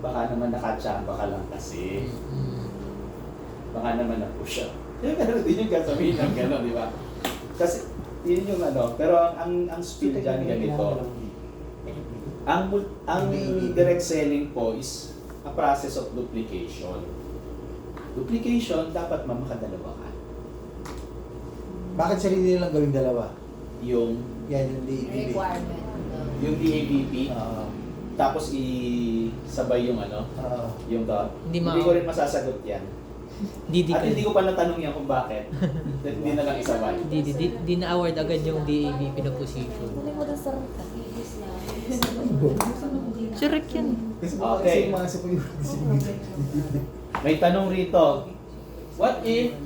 baka naman nakatsamba ka lang kasi. Baka naman na-push siya. Pero din yung sabihin ng gano'n, di ba? Kasi yun yung ano, pero ang speed dyan ganito. Ang direct selling po is a process of duplication. Duplication, dapat makadalawa ka. Bakit sarili nilang gawing dalawa? Yung Yan yung DAVP. Requirement. yung DAVP, Oo. tapos isabay yung ano, yung dot. Hindi Hindi ko rin masasagot yan. At hindi ko pa natanong yan kung bakit. Hindi na lang isabay. Di na-award agad yung DAVP na position. Correct yan. Kasi Okay. umasa po yung May tanong rito. What if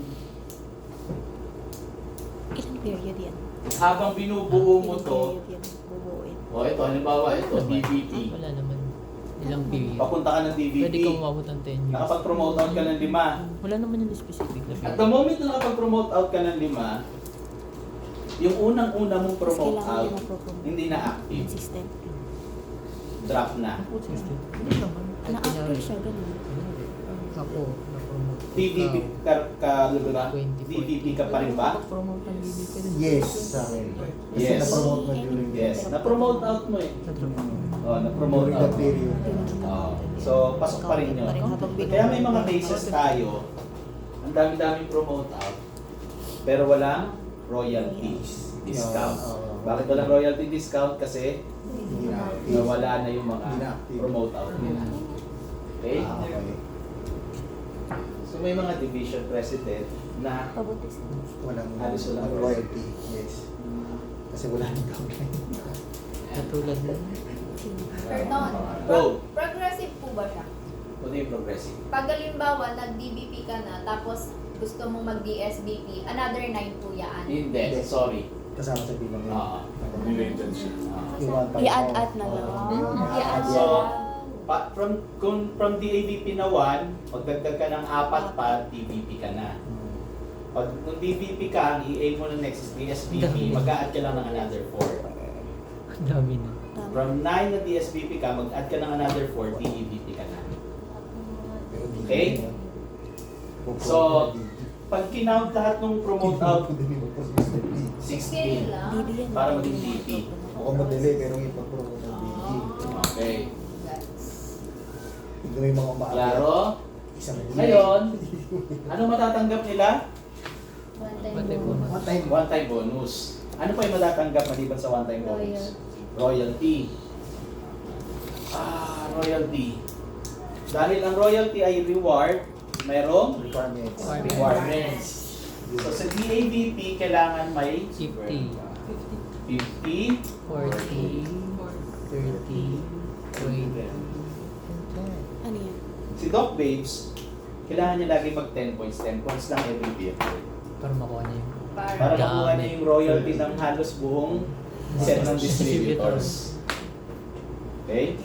Ilang period yan? habang binubuo mo to, Ilang period yan? Bubuuin. o ito, halimbawa ito, DVP. Wala naman. Ilang period. Papunta ka ng DVP. Pwede kang umabot ng 10 years. Nakapag-promote out ka ng 5. Wala naman yung specific na At period. the moment na nakapag-promote out ka ng 5, yung unang-una mong Tapos promote kailangan out, din mag-promote. hindi na active. Consistent. Drop na. Hindi naman. Na-active siya, ganun. Ako, na-promote. DVP DVP ka pa rin ba? Promote ng DVP rin. Yes, sa akin. Kasi Yes. na-promote mo during Yes. Na-promote out mo eh. Oh, na-promote during out that mo. period. Oh, so, pasok pa rin yun. Habang Kaya may mga cases tayo, ang dami-daming promote out, pero walang royalty discount. Oo. Bakit walang royalty discount? Kasi Hindi na active. nawala na yung mga Hindi na active. promote out nila. Okay? Okay. So may mga division president na Pabutis. Walang Halos walang royalty. Yes. Kasi wala nang gawin. Katulad na. Pardon. Go. Progressive po ba siya? Ano yung progressive? Pag halimbawa, nag-DBP ka na, tapos gusto mong mag-DSBP, another 9 po yan. Hindi, sorry. Kasama sa bilang yun. Oo. Related siya. Yung one time I-add-add na off. lang. I-add So, siya. from DAVP na 1, magdagdag ka ng 4 pa, DVP ka na. Pag kung DVP ka, ang i-aim mo ng next is DSBP, mag-a-add ka lang ng another 4. Ang dami na. From 9 na DSBP ka, mag-add ka ng another 4, DEVP ka na. Okay? So, pag kinount lahat ng promote out, 16 lang. DD yan. para maging DP. Ako madali pero ipag-promote ng DD. Okay. Tignan mo yung mga umaabot. Klaro? Isang Ngayon, ano matatanggap nila? One time. One-time bonus. Ano pa yung matatanggap maliban sa one-time bonus? Royalty. Royalty. Dahil ang royalty ay reward, mayroong Requirements. requirements. So sa DAVP, kailangan may 50, 50, 40, 30, 20. Ano yan? Si Doc Babes, kailangan niya lagi mag 10 points. 10 points lang every period. Para makuha niya yung Para makuha niya yung royalty ng halos buong set ng distributors. Okay?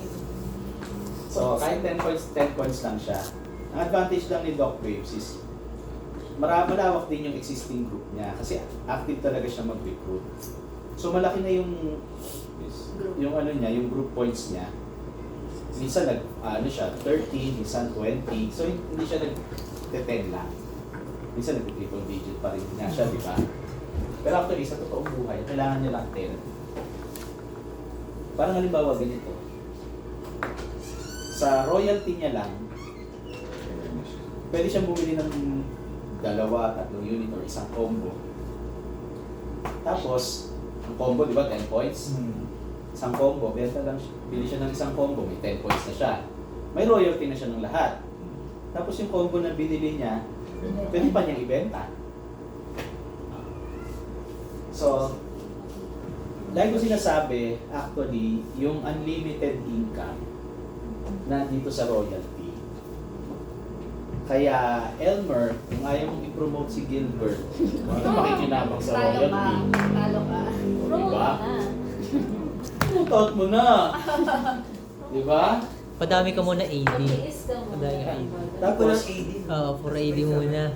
So, kahit 10 points lang siya. Ang advantage lang ni Doc Babes is malawak din yung existing group niya kasi active talaga siya mag-recruit. So, malaki na yung ano niya, yung group points niya. Minsan siya 13, minsan 20. So hindi siya nag-10 lang. Minsan nag-triple digit pa rin nga siya, di ba? Pero actually, sa totoong buhay, kailangan niya lang 10. Parang halimbawa ganito. Sa royalty niya lang, pwede siyang bumili ng 2, 3 unit or isang combo. Tapos, ang combo, di ba, 10 points? Isang combo, bili siya ng isang combo, may 10 points na siya. May royalty na siya ng lahat. Tapos yung combo na binili niya, pwede pa niyang ibenta. So, like ko sinasabi, actually, yung unlimited income nandito sa royalty. Kaya, Elmer, kung ayaw mong i-promote si Gilbert, ano makikinabang sa Talo ka. royalty? Talo ka. O, diba? Out mo na. Di ba? Padami ka muna AD. Padami ka AD. Tapos, Oo, for AD muna.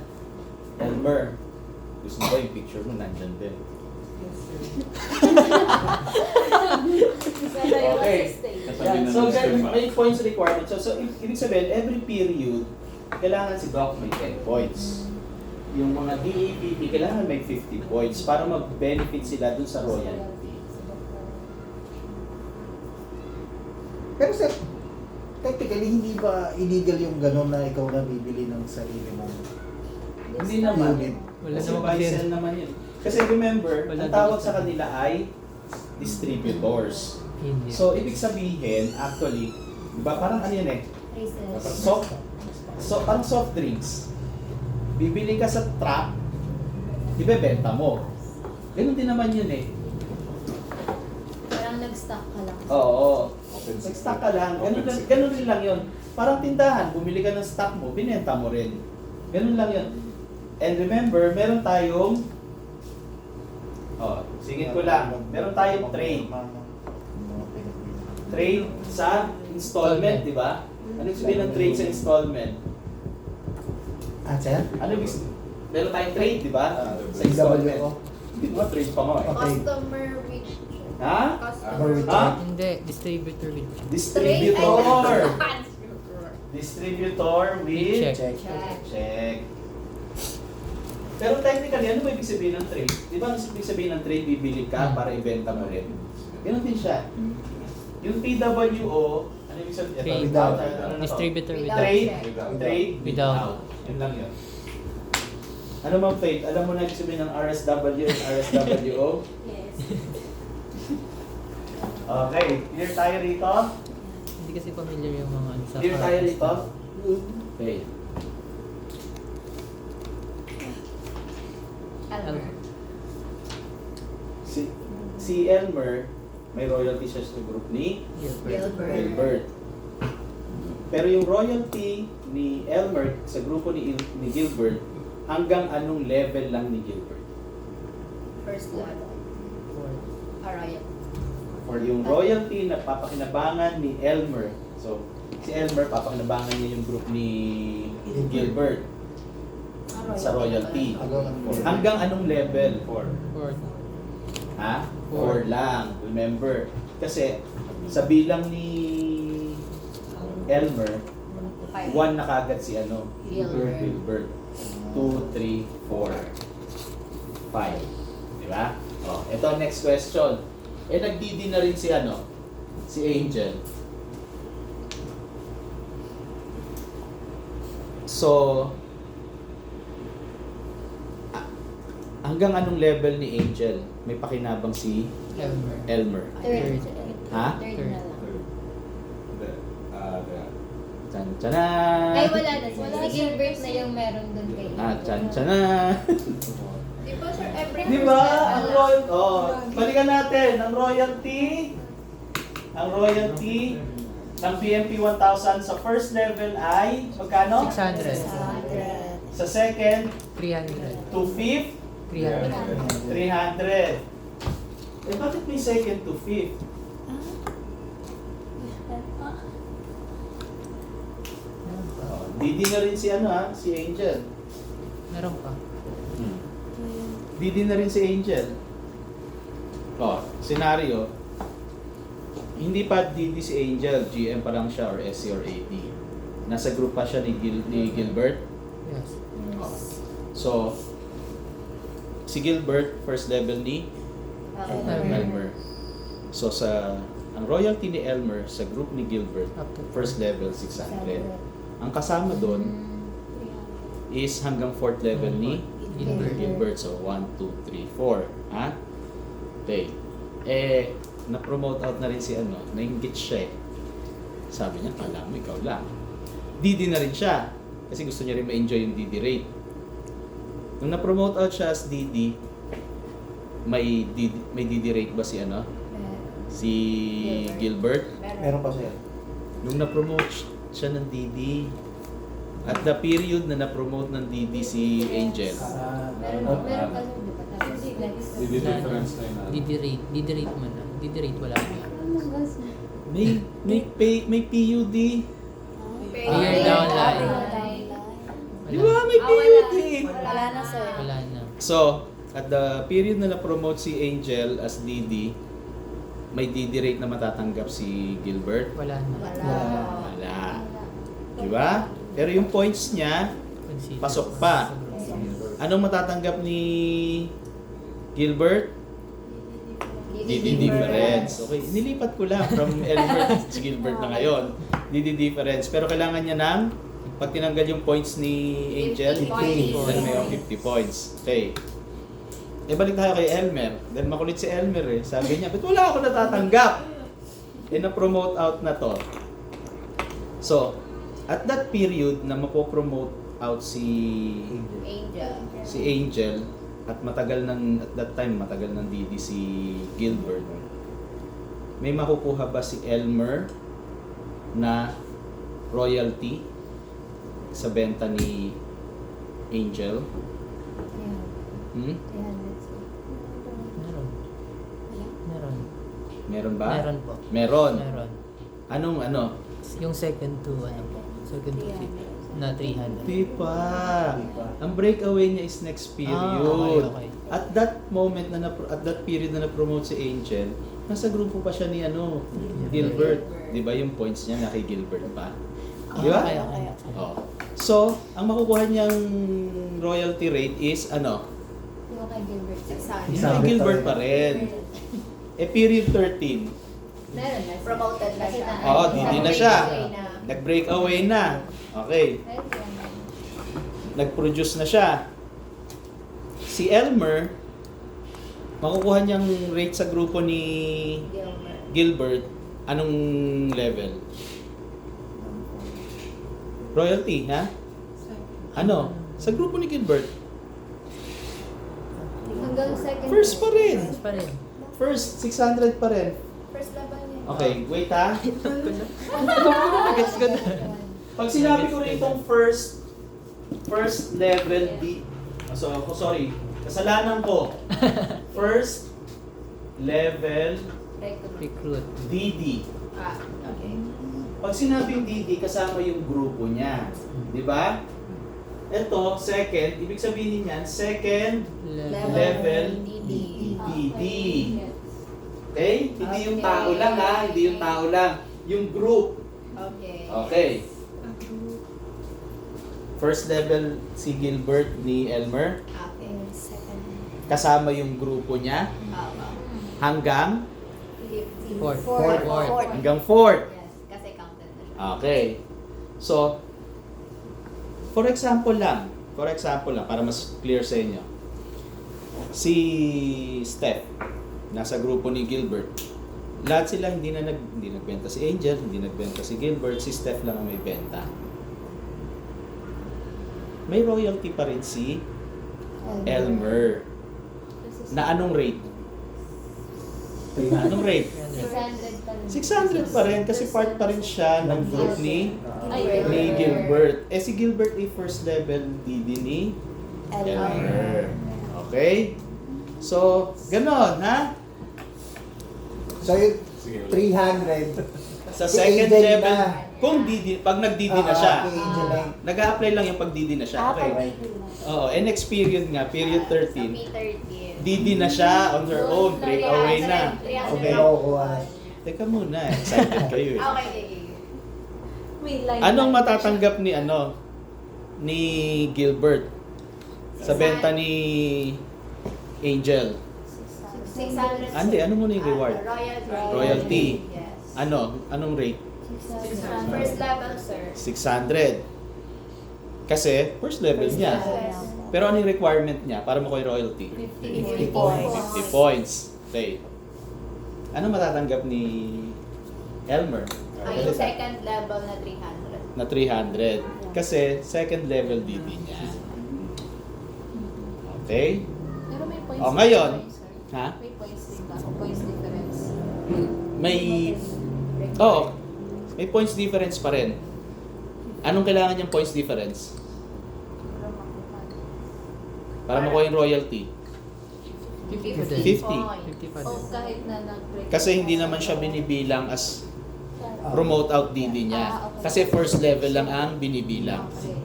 Elmer, gusto mo ba yung picture mo nandyan din? Okay. Kasabi na So, ng guys, sistema. may points requirement. So, ibig sabihin, every period, kailangan si Doc may 10 points. Yung mga DAPP, kailangan may 50 points para mag-benefit sila dun sa royalty. Pero sir, technically, hindi ba illegal yung gano'n na ikaw na bibili ng sarili mong Hindi naman. unit? Wala Kasi naman buy kasi. sell naman yun. Kasi remember, Wala ang tawag dito. sa kanila ay distributors. Hindi. So, ibig sabihin, actually, di ba parang ano yun eh, Races. parang soft drinks. Bibili ka sa truck, ibebenta mo. Ganun din naman yun eh. Parang nag-stock ka lang. Oo. Open Nag-stock ka lang. Open Ganun, secret. ganun din lang yun. Parang tindahan, bumili ka ng stock mo, binenta mo rin. Ganun lang yun. And remember, meron tayong sige ko lang. Meron tayong trade. Trade sa installment, di ba? Ano ibig sabihin ng trade sa installment? Ah, sir? Ano ibig sabihin? Meron tayong trade, di ba? Sa TWO. installment. Hindi ba trade pa nga eh? Okay. Customer with Ha? customer with Ha? Hindi, distributor with Distributor. Distributor with check. Check. check. Pero technically, ano ba ibig sabihin ng trade? Di ba ang ibig sabihin ng trade, bibili ka para ibenta mo rin? Ganun din siya. Yung TWO, ano ibig sabihin? Trade. Without. Ano to? Distributor with Without. Trade, Without. trade Without. Yun lang yun. Ano mang Faith? Alam mo na ibig sabihin ng RSW and RSWO? Yes. Okay, clear tayo rito? Hindi kasi familiar yung mga ano sa Clear tayo rito? Okay. Elmer. Si Elmer, may royalty siya sa group ni Gilbert. Gilbert. Pero yung royalty ni Elmer sa grupo ni Gilbert, hanggang anong level lang ni Gilbert? First level. Alright. Or yung royalty na papakinabangan ni Elmer. So, si Elmer, papakinabangan niya yung group ni Gilbert sa royalty. Hanggang anong level? 4. Ha? Four. 4 lang. Remember. Kasi sa bilang ni Elmer, 1 na kagad si ano? Gilbert. Gilbert. 2, 3, 4, 5. Di ba? Oh, ito next question. Nagdidi na rin si ano? Si Angel. So, hanggang anong level ni Angel? May pakinabang si Elmer. Elmer. Third. Ha? Third na lang. Tsan-tsanan! Ay, wala na. Si Gilbert na yung meron dun kay Tsan-tsanan! Di ba sir, every Di ba? Ang royalty, balikan natin, ang royalty ng BMP 1000 sa first level ay magkano? 600. Sa second, 300. 2/5, 300. 300. Eh bakit may second to fifth? Didi na rin si ano ha, si Angel. Meron pa. Didi na rin si Angel. Scenario. Hindi pa Didi si Angel, GM pa lang siya or SC or AD. Nasa group pa siya ni Gilbert. Yes. So, si Gilbert, first level ni Elmer. So, ang royalty ni Elmer sa group ni Gilbert, Up to first level 600. Ang kasama doon is hanggang fourth level ni Gilbert. So, 1, 2, 3, 4. Ha? Okay. Na-promote out na rin si ano, nainggit siya eh. Sabi niya, kala mo ikaw lang. DD na rin siya. Kasi gusto niya rin ma-enjoy yung DD rate. Nung na-promote out siya as DD, may DD rate ba si ano? Si Gilbert? Meron pa sir. Nung na-promote siya ng DD, at the period na na-promote ng DD si Angel, Meron pa sir, di ba? Tapos Hindi difference na yun. DD rate man lang. DD rate wala pa. Ano ba sir? May PUD. Year down line. Di ba? May Ah, PUD. Wala na, sir. Wala na. So, at the period na na-promote si Angel as DD, may DD rate na matatanggap si Gilbert? Wala na. Wala. Di ba? Pero yung points niya, Consider. pasok pa. Anong matatanggap ni Gilbert? DD difference. Okay, nilipat ko lang from Elbert to Gilbert na ngayon. DD difference. Pero kailangan niya ng, pag tinanggal yung points ni Angel, 50 points. then may 50 points. Okay. E balik tayo kay Elmer. Then makulit si Elmer eh. Sabi niya, ba't wala ako natatanggap? Eh na-promote out na to. So, at that period na mapopromote out si Angel, at matagal ng, at that time, matagal ng DD si Gilbert, may makukuha ba si Elmer na royalty sa benta ni Angel? Hmm? Meron. Meron. Meron ba? Meron po. Meron. Meron. Anong ano? Yung second to ano po? Second to na 300. Di pa. Ang breakaway niya is next period. Okay. At that moment at that period na na-promote si Angel, nasa grupo pa siya ni Gilbert. 'Di ba yung points niya na kay Gilbert pa? Di ba? Okay. Oh. So, ang makukuha niyang royalty rate is ano? Yung kay Gilbert. Kay Gilbert pa rin. Period 13. Meron na. Promoted na siya. Oo, DD na siya. Breakaway na. Nag-breakaway na. Okay. Nag-produce na siya. Si Elmer, makukuha niyang rate sa grupo ni Gilbert, anong level? Royalty, ha? Ano? Sa grupo ni Gilbert? Hanggang second. First pa rin. Mas pa rin. First, 600 pa rin. First level niya. Okay, wait ha. Gets ko na. Pag sinabi ko rin itong first level D. So, sorry. Kasalanan ko. First level Recruit. DD. Okay. Pag sinabing DD, kasama yung grupo niya. Di ba? Ito, second. Ibig sabihin niyan, second level DD. Okay? Hindi yung tao lang ha. Hindi yung tao lang. Yung group. Okay. Okay. First level si Gilbert ni Elmer. Okay. Second. Kasama yung grupo niya. Hanggang? Fourth. Hanggang fourth. Yes, kasi counted na siya. Okay. So, for example lang, para mas clear sa inyo. Si Steph, nasa grupo ni Gilbert. Lahat sila hindi nagbenta si Angel, hindi nagbenta si Gilbert, si Steph lang ang may benta. May royalty pa rin si Elmer. Na anong rate? Na anong rate? 600 pa rin kasi part pa rin siya ng group ni Gilbert. Si Gilbert ay first level DD ni Elmer. Okay? So, ganon, ha? So yung Sige. 300. Sa Si second Angel level, na. kung DD, pag nag-DD na siya, Kay Angel na. nag-a-apply lang yung pag-DD na siya. Okay. Oo, next period nga, period 13, DD na siya on her own, breakaway na. So may makukuha. Teka muna, excited kayo eh. Okay. Anong matatanggap ni Gilbert sa benta ni Angel? 600. Andi, ano muna yung reward? Royalty. Yes. Anong rate? First level, sir. 600. Kasi first level niya. Pero ano yung requirement niya para makuha yung royalty? 50 points. 50 points. Okay. Ano matatanggap ni Elmer? Yung second level na 300. Na 300. Kasi second level DD niya. Okay? Pero may points O, ngayon. difference, sir. Ha? May points din ba? O points difference? May... Oo. May points difference pa rin. Anong kailangan niyang points difference? Para makuha yung royalty. 50 pa din. 50. 50 pa O din. kahit na nag-break. Kasi hindi naman siya binibilang as promote out DD niya. Kasi first level lang ang binibilang. Okay.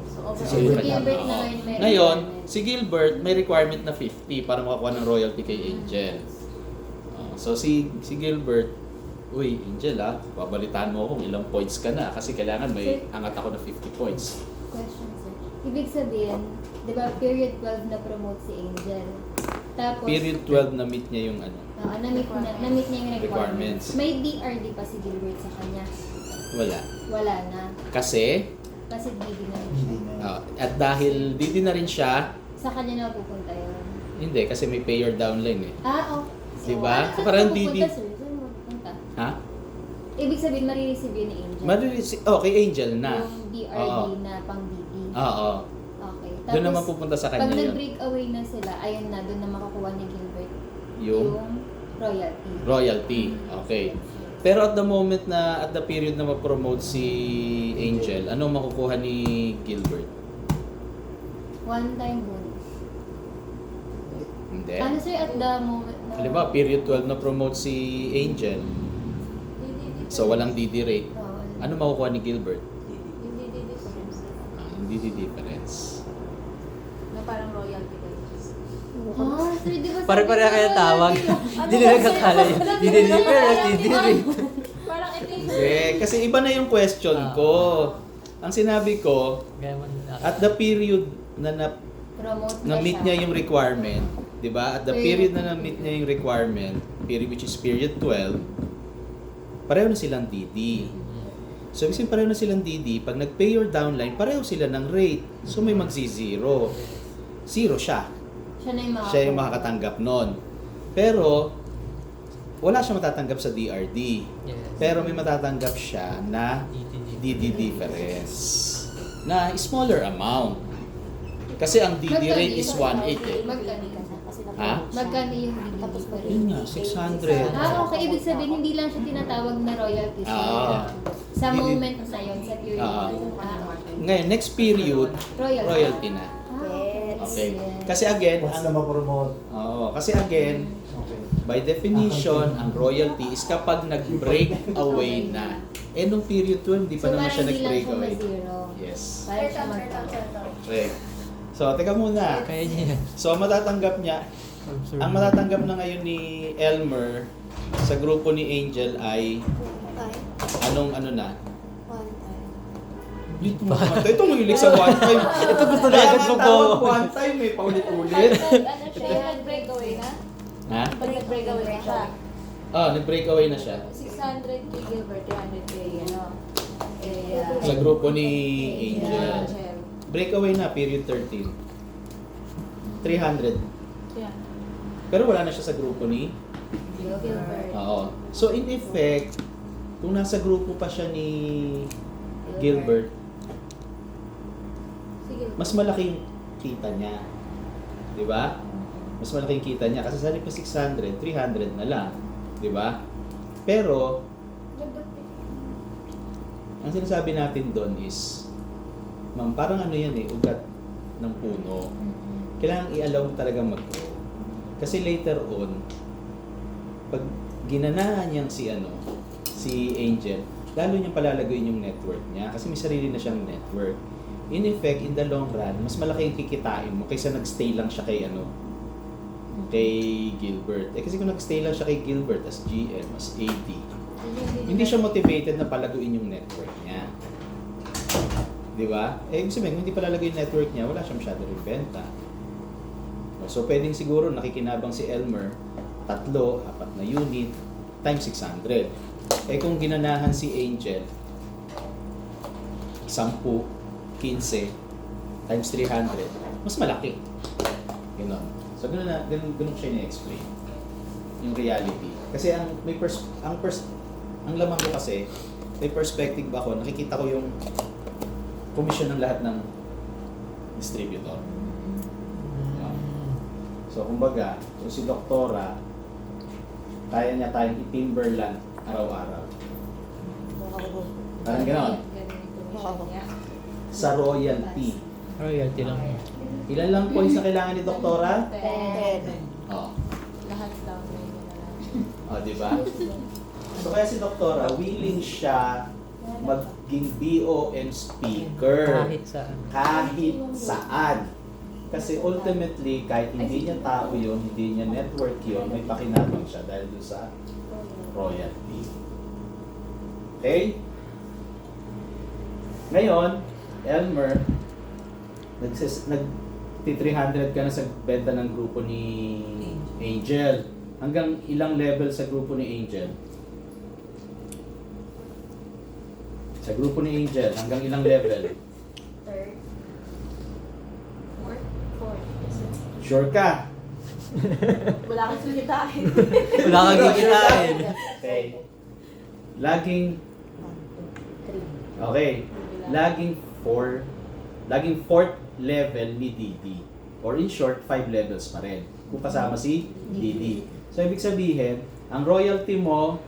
So, So, yun si Gilbert lang. na ngayon may Ngayon, requirement. si Gilbert may requirement na 50 para makakuha ng royalty kay Angel. So si Gilbert, uy Angel babalitaan mo kung ilang points ka na kasi kailangan may angat ako na 50 points. Question, sir. Ibig sabihin, di ba, period 12 na promote si Angel. Tapos, Period 12 na meet niya yung ano. na-meet niya yung requirements. Requirements. May DRD pa si Gilbert sa kanya. Wala. Wala na. Kasi, Kasi DD na rin Hindi siya. na. at dahil didi na rin siya, Sa kanya na pupunta yun. hindi kasi may pay your downline eh. Oh. Diba? Saan Parang ka pupunta, DD. sir? Saan mo pupunta? Ha? Ibig sabihin, marireceive yun ni Angel. Kay Angel na. Yung DRD Oo. na pang DD. Oo. Okay. Doon naman pupunta sa pag kanya yun. nag-break away na sila, ayun na, doon na makukuha ni Gilbert Yung royalty. royalty. Okay. Pero at the moment na, at the period na ma-promote si Angel, ano makukuha ni Gilbert? One-time bonus. Hindi. Ano sir, at the moment na... Halimbawa, period 12 na promote si Angel. So, walang DD rate. Ano makukuha ni Gilbert? Yung DD difference. Yung DD difference. Na parang royalty kayo. Ah, sir, di ba Pare-pareha sabi kaya ko, tawag. Hindi nila kakala yun. Hindi Parang ito yung... Kasi iba na yung question ko. Ang sinabi ko, Kaya man, at the period na Promote na-meet siya. niya yung requirement, di ba? At the period na na-meet niya yung requirement, period which is period 12, pareho na silang DD. So, ibig sabihin pareho na silang DD, pag nag-pay your downline, pareho sila ng rate. So, may magzi-zero. Zero siya. Siya yung makakatanggap nun. Pero, wala siya matatanggap sa DRD. yes. Pero may matatanggap siya na DD difference. Na smaller amount. Kasi ang DD rate is 1.8 eh. Magkano? Ha? Magkano yung DD difference? Yun nga, 600. Okay. Ibig sabihin, hindi lang siya tinatawag na royalty. Sa Hindi- moment na yun, sa period. Ngayon, next period, Royalty. royalty na. Okay. Kasi again, Once na ma-promote. kasi again, Okay. by definition, ang royalty is kapag nag-break away na. Eh, nung period 12, hindi pa naman siya nag-break away. zero. Yes. Parang siya magkano. Correct. So, teka muna. Kaya niya yan. So, matatanggap niya, ang matatanggap na ngayon ni Elmer sa grupo ni Angel ay anong ano na? Ito mahilig sa one time. Ito gusto na agad mo ko. One time eh, paulit-ulit. Ano siya, nag-breakaway na? Ha? Pag nag-breakaway na siya. Nag-break away na siya. 600 kay Gilbert, 200 kay ano. Sa grupo ni Angel. Angel. Breakaway na, period 13. 300. Yeah. Pero wala na siya sa grupo ni Gilbert. Oo. So in effect, kung nasa grupo pa siya ni Gilbert, Sige. mas malaki yung kita niya. Di ba? Mas malaki yung kita niya. Kasi sa halip na 600, 300 na lang. Di ba? Pero, ang sinasabi natin doon is, ma'am, parang ano yan eh, ugat ng puno. Kailangan i-allow mo talaga mag-grow. Kasi later on, pag ginanahan niyang si Angel, lalo niyang palalagoyin yung network niya kasi may sarili na siyang network. In effect, in the long run, mas malaki yung kikitain mo kaysa nag-stay lang siya kay Gilbert. Kasi kung nag-stay lang siya kay Gilbert as GM, as AD, hindi siya motivated na palaguin yung network niya. Di ba? Ibig sabihin, kung hindi palalagoy yung network niya, wala siya masyado rin benta. So, pwedeng siguro nakikinabang si Elmer, 3, 4 na unit, times 600. Kung ginanahan si Angel, 10, 15, times 300, mas malaki. Ganon. So, ganun siya ni-explain. Yung reality. Kasi ang laman ko kasi, may perspective ako, nakikita ko yung commission ng lahat ng distributor. So, kumbaga, kung si Doktora, kaya niya tayong i-timber lang araw-araw. Parang gano'n. Sa royalty. Royalty lang. Ilan lang points na kailangan ni Doktora? 10. Oh. Lahat daw. Oh, di ba? So kaya si Doktora, willing siya maging BOM speaker Kahit saan. kahit saan. Kasi ultimately, kahit hindi niya tao yun, hindi niya network yun, may pakinabang siya dahil doon sa royalty. Okay? Ngayon, Elmer, nag-300 ka na sa benta ng grupo ni Angel. Hanggang ilang level sa grupo ni Angel? Sa grupo ni Angel, hanggang ilang level? Third. Fourth. Sure ka? Wala kang sulitain. Wala kang gigitain. Okay. Laging, okay, laging fourth level ni Didi. Or in short, 5 levels pa rin. Kung kasama si Didi. So, ibig sabihin, ang royalty mo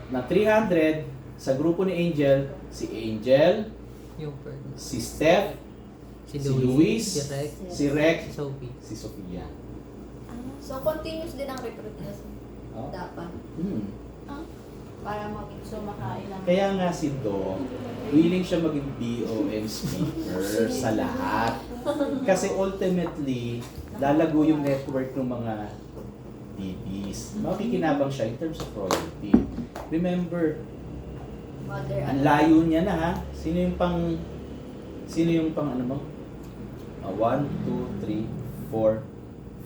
na 300 sa grupo ni Angel, si Angel, Yung per. si Steph, Si si Luis. Luis, Si Rex. si Rex, Si Sophie. si Sofia. So, continuous din ang recruitment. Oh. Dapat. Para maging sumakailang. Kaya nga si Do, willing siya maging BOM speaker sa lahat. Kasi ultimately, lalago yung network ng mga DBs. Makikinabang siya in terms of royalty. Remember, Mother, ang layo niya na ha. Sino yung pang ano mo? 1, 2, 3, 4,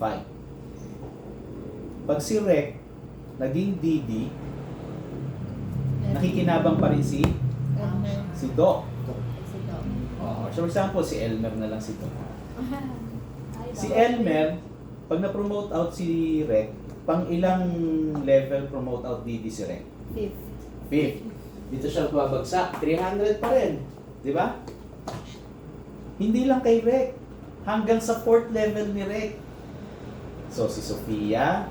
5. Pag si Rec naging DD, nakikinabang pa rin si Doc. Oh, so for example, si Elmer na lang si Doc. Si Elmer, pag na-promote out si Rec, pang ilang level promote out DD si Rec? Fifth. Dito siya babagsak, 300 pa rin. Di ba? Hindi lang kay Rec. Hanggang sa 4th level ni Rec. So, si Sofia,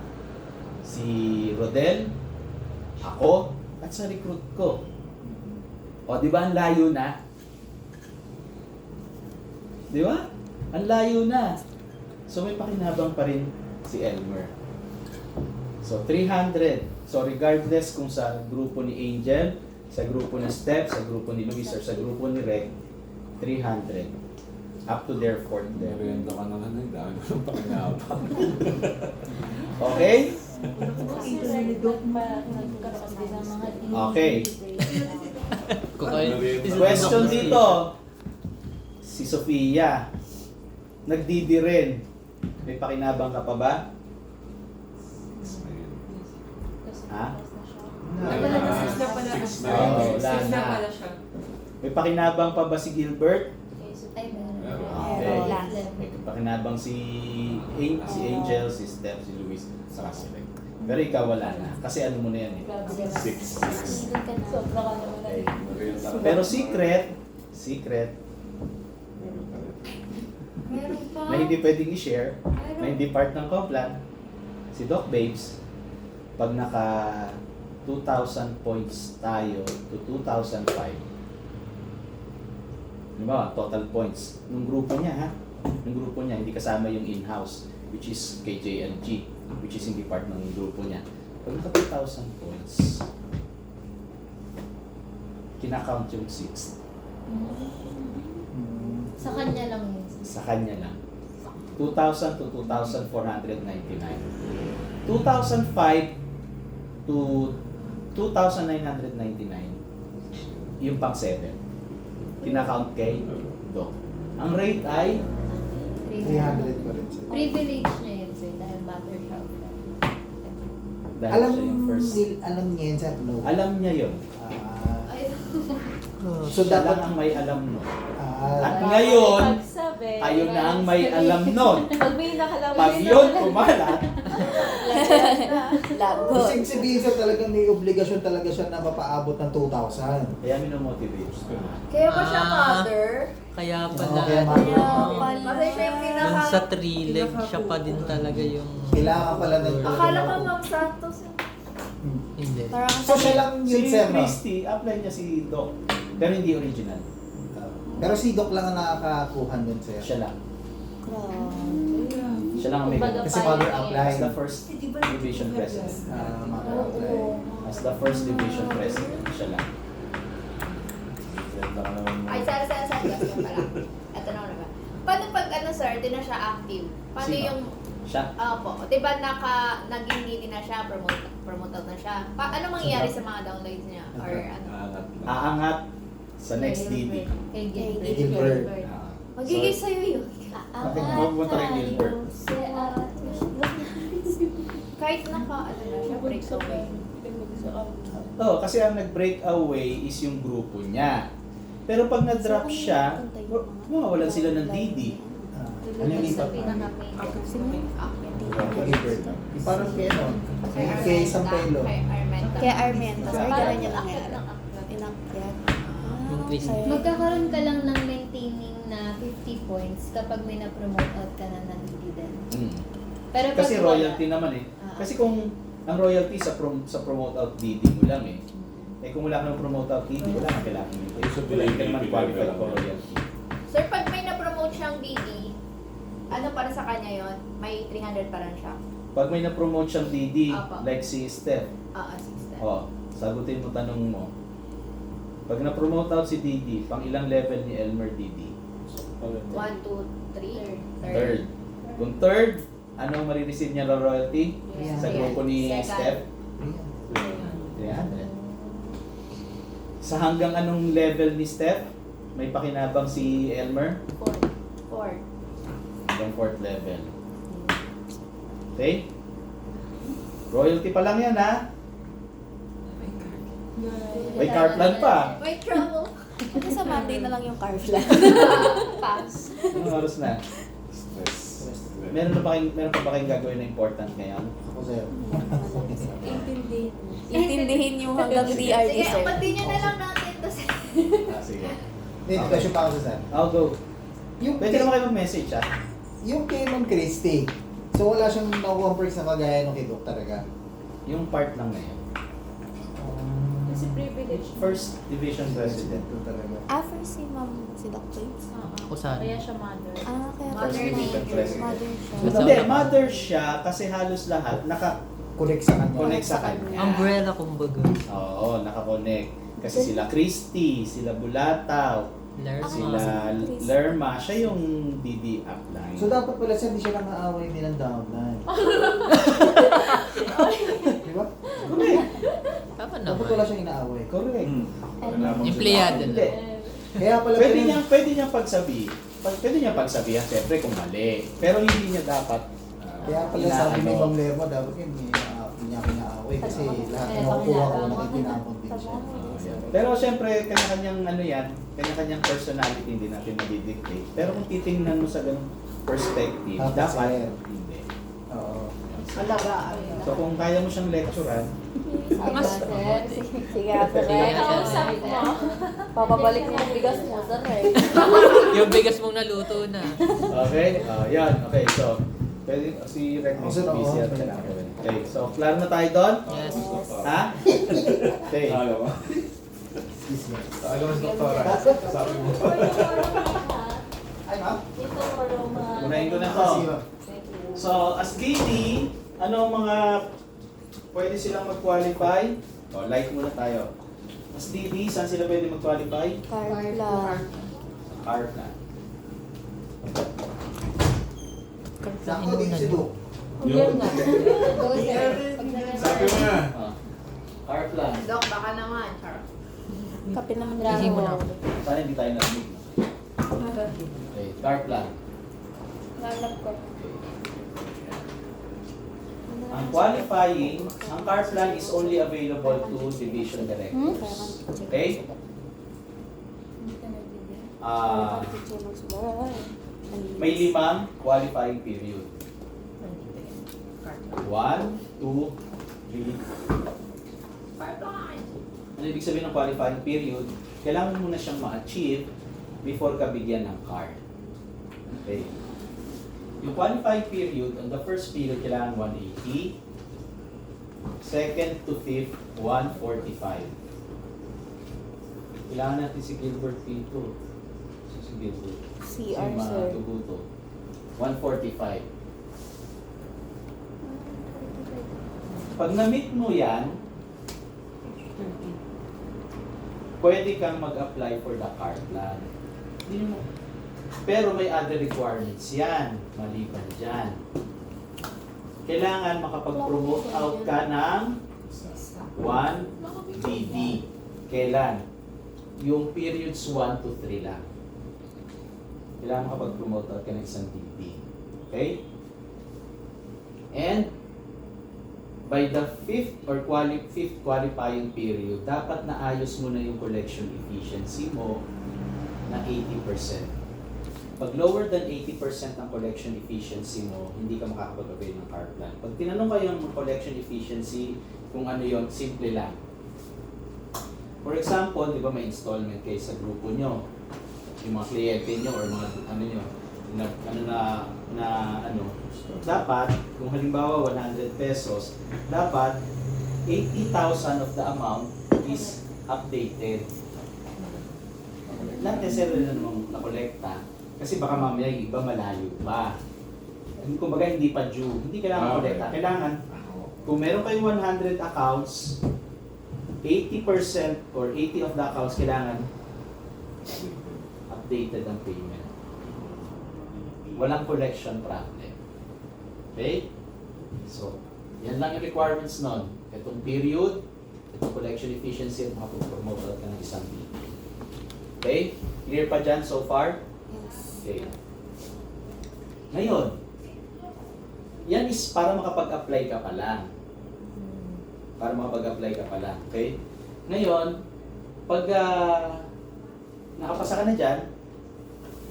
si Rodel, ako, at sa recruit ko. O, di ba ang layo na? Di ba? Ang layo na. So, may pakinabang pa rin si Elmer. So, 300. So, regardless kung sa grupo ni Angel, sa grupo ni Steph, sa grupo ni Luis, or sa grupo ni Rec, 300. Up to their 4th level. Merienda ka na lang, dami mo ng pakinabang. Okay? Okay. Question dito. Si Sofia, nagdidi rin. May pakinabang ka pa ba? Ha? Six na pala. Six na. Oo, Six wala na na. pala siya. May pakinabang pa ba si Gilbert? Ay, Okay. Wala. May pakinabang si Angel, si Steph, si Luis, saka si Rec. Pero ikaw wala na. Kasi ano mo na yan eh. 6. Okay. Pero secret, meron pa. na hindi pwedeng i-share, na hindi part ng Complan, si Doc Babes, pag naka 2,000 points tayo to 2,005, diba, total points, nung grupo niya ha, nung grupo niya, hindi kasama yung in-house, which is KJLG, which is hindi part ng grupo niya. Pag naka 2,000 points, kinakount yung 6. Sa kanya lang yun. Sa kanya lang. 2,000 to 2,499. 2,005 to 2,999. Yung pang 7. Kinakount kay Doc. Ang rate ay 300 pa rin siya. Privilege niya yun, sir, dahil matter siya. dahil Alam siya yung first. alam niya yun, sir, no? Alam niya yun. Ay, So, Siya lang dapat, ang may alam nun. At ah, ngayon, pagsabi, tayo na ang may alam nun. Pag may nakalaman Pag yun kumalat, Lago. ibig sabihin sir, talagang may obligasyon talaga siya na mapaabot ng 2,000. kaya minomotivate. Kaya pa siya mother. Kaya Oo, pala. kaya mother. Kasi siya yung Yung sa 3 leg, siya pa din talaga yung... Kailangan pala ng Akala ko Ma'am Santos. Hindi. Parang So, siya lang Si yun, sir, no? Christy, apply niya si Doc. Pero hindi original. Pero si Doc lang ang nakakakuha nun, sir. Siya lang. Grabe. Siya Siya lang ang may ganun. Kasi mother apply. As the first division president. Mother apply. As the first division president, siya lang. Ay, sorry, gas mo pala. Ito na naman. Paano pag ano sir, di na siya active? Paano Sino? yung... Siya? Opo. Di ba naging hindi na siya, promote out na siya? Ano mangyayari sa mga downloads niya? Or ano? Aangat sa next DD. Kay Gilbert. Magiging sa'yo yun. Huwag mo tayo Gilbert. Kahit ano na siya, break away. Oo, kasi ang nag-break away is yung grupo niya. Pero pag na-drop siya, mawawalan sila ng DD. Ano yung lipat? Gilbert. Yung parang kay ano? Kay Sampelo. Kaya Armenta, sir, gano'n niya nangyari. Inakyat. Yung Chris. Magkakaroon ka lang ng maintaining na 50 points kapag may na-promote out ka na ng din. Pero pag Kasi wala- royalty naman eh. Kasi kung ang royalty sa promote out DD mo lang eh. Eh kung wala ka ng promote out DD, wala kang kailangan nito. So, wala ka naman qualified for royalty. Sir, pag may na-promote siyang DD, ano para sa kanya yon? May 300 pa rin siya. Pag may na-promote siyang DD, Apa. like si Steph, Assistant. sagutin mo tanong mo. Pag na-promote out si DD, pang ilang level ni Elmer DD? 1, 2, 3. Third. Kung third, anong marireceive niya na royalty? Yeah. Sa grupo ni Second. Steph? 300. Sa hanggang anong level ni Steph? May pakinabang si Elmer? 4. Hanggang 4th level. Okay? Royalty pa lang yan ha? May car plan pa. May trouble. Kasi sa Monday na lang yung car flat. Pass. Anong oras na? Meron pa ba kayong gagawin na important ngayon? Ako sir. Intindihin yung hanggang DRD, Sige, sir. continue na lang natin to sir. Sige. Hindi, question pa ako sa sir. I'll go. Yung Pwede naman kayo mag-message ha? Yung kay Ma'am Christy, so wala siyang nakuha perks na kagaya nung kay Doc talaga. Yung part lang na yun. Kasi privilege. First Division President. Ito talaga. After si Ma'am, si Doc James. Ako saan? Kaya siya mother. Kaya First Division President. mother siya. Hindi, mother siya kasi halos lahat Connect sa kanya. naka-connect sa kanya. Umbrella kumbaga. Oo, naka-connect. Kasi sila Christy, sila Bulataw, Lerma. sila Lerma, siya yung DD upline. So dapat pala sir, hindi siya lang aaway nilang downline. Di ba? Correct. Dapat Dapat wala naman. siyang inaaway. Correct. Empleyado Hindi. lang. Kaya pala Pwede niyang pagsabihin. Pwede niyang pagsabihan, siyempre kung mali. Pero hindi niya dapat Kaya pala sabi ni inaano. Ma'am Lerma, dapat yun, hindi niya kinaaway kasi lahat na nakukuha ko, nakikinamon din siya. Pero siyempre, kanya-kanyang ano yan, kanya-kanyang personality hindi natin madidictate. Pero kung titingnan mo sa ganung perspective, Dapat dapat sir. hindi. Oo. Alagaan. So kung kaya mo siyang lecturean, Mas, sige, after Sige, kausap mo. Papabalik mo yung bigas mo, sir eh. Yung bigas mong naluto na. okay? Yan, okay. So, pwede si Rec Ako, sir, busy oo. at kailangan gawin. Okay, so klaro na tayo doon? Yes. Ha? Okay. Excuse me. Alam mo, doktora, sabi mo. Ay, ma'am? Unahin ko na to. Sige, ma'am. So, as DD, ano ang mga pwede silang mag-qualify? Like muna tayo. As DD, saan sila pwede mag-qualify? Car flat. Car plan. Sakto din si Doc. Go sir. Sabi mo na. Car plan. Doc, baka naman. Char. Kape naman Hindi mo na. Sana hindi tayo narinig. Okay, car plan. Lalap ko. Ang qualifying, ang car plan is only available to division directors. Okay? May 5 qualifying period. 1, 2, 3. Ano ibig sabihin ng qualifying period? Kailangan mo na siyang ma-achieve before ka bigyan ng card. Okay. Yung qualifying period, on the first period, kailangan 180. Second to fifth, 145. Kailangan natin si Gilbert P2. Si Gilbert. CR, sir. Tuguto. 145. Pag na-meet mo yan, pwede kang mag-apply for the car plan. Hindi mo. Pero may other requirements yan, maliban dyan. Kailangan makapag-promote out ka ng 1 BD. Kailan? Yung periods 1 to 3 lang. Kailangan makapag-promote out ka ng isang BD. Okay? And by the fifth qualifying period, dapat naayos mo na yung collection efficiency mo na 80%. Pag lower than 80% ng collection efficiency mo, hindi ka makakapag-avail ng car plan. Pag tinanong kayo ng collection efficiency, kung ano yon, simple lang. For example, di ba may installment kayo sa grupo nyo, yung mga kliyente nyo or mga ano nyo, dapat, kung halimbawa 100 pesos, dapat 80,000 of the amount is updated. Not necessarily na namang nakolekta, kasi baka mamaya yung iba malayo pa. Kumbaga hindi pa due, hindi kailangan kolekta. Kailangan, kung meron kayong 100 accounts, 80% or 80 of the accounts kailangan updated ang payment. Walang collection problem. Okay? So, yan lang yung requirements nun. Itong period, itong collection efficiency, at makapag-promote out ka ng isang BD. Okay? Clear pa dyan so far? Okay. Ngayon, yan is para makapag-apply ka pa lang. Para makapag-apply ka pa lang. Okay? Ngayon, pag nakapasa ka na dyan,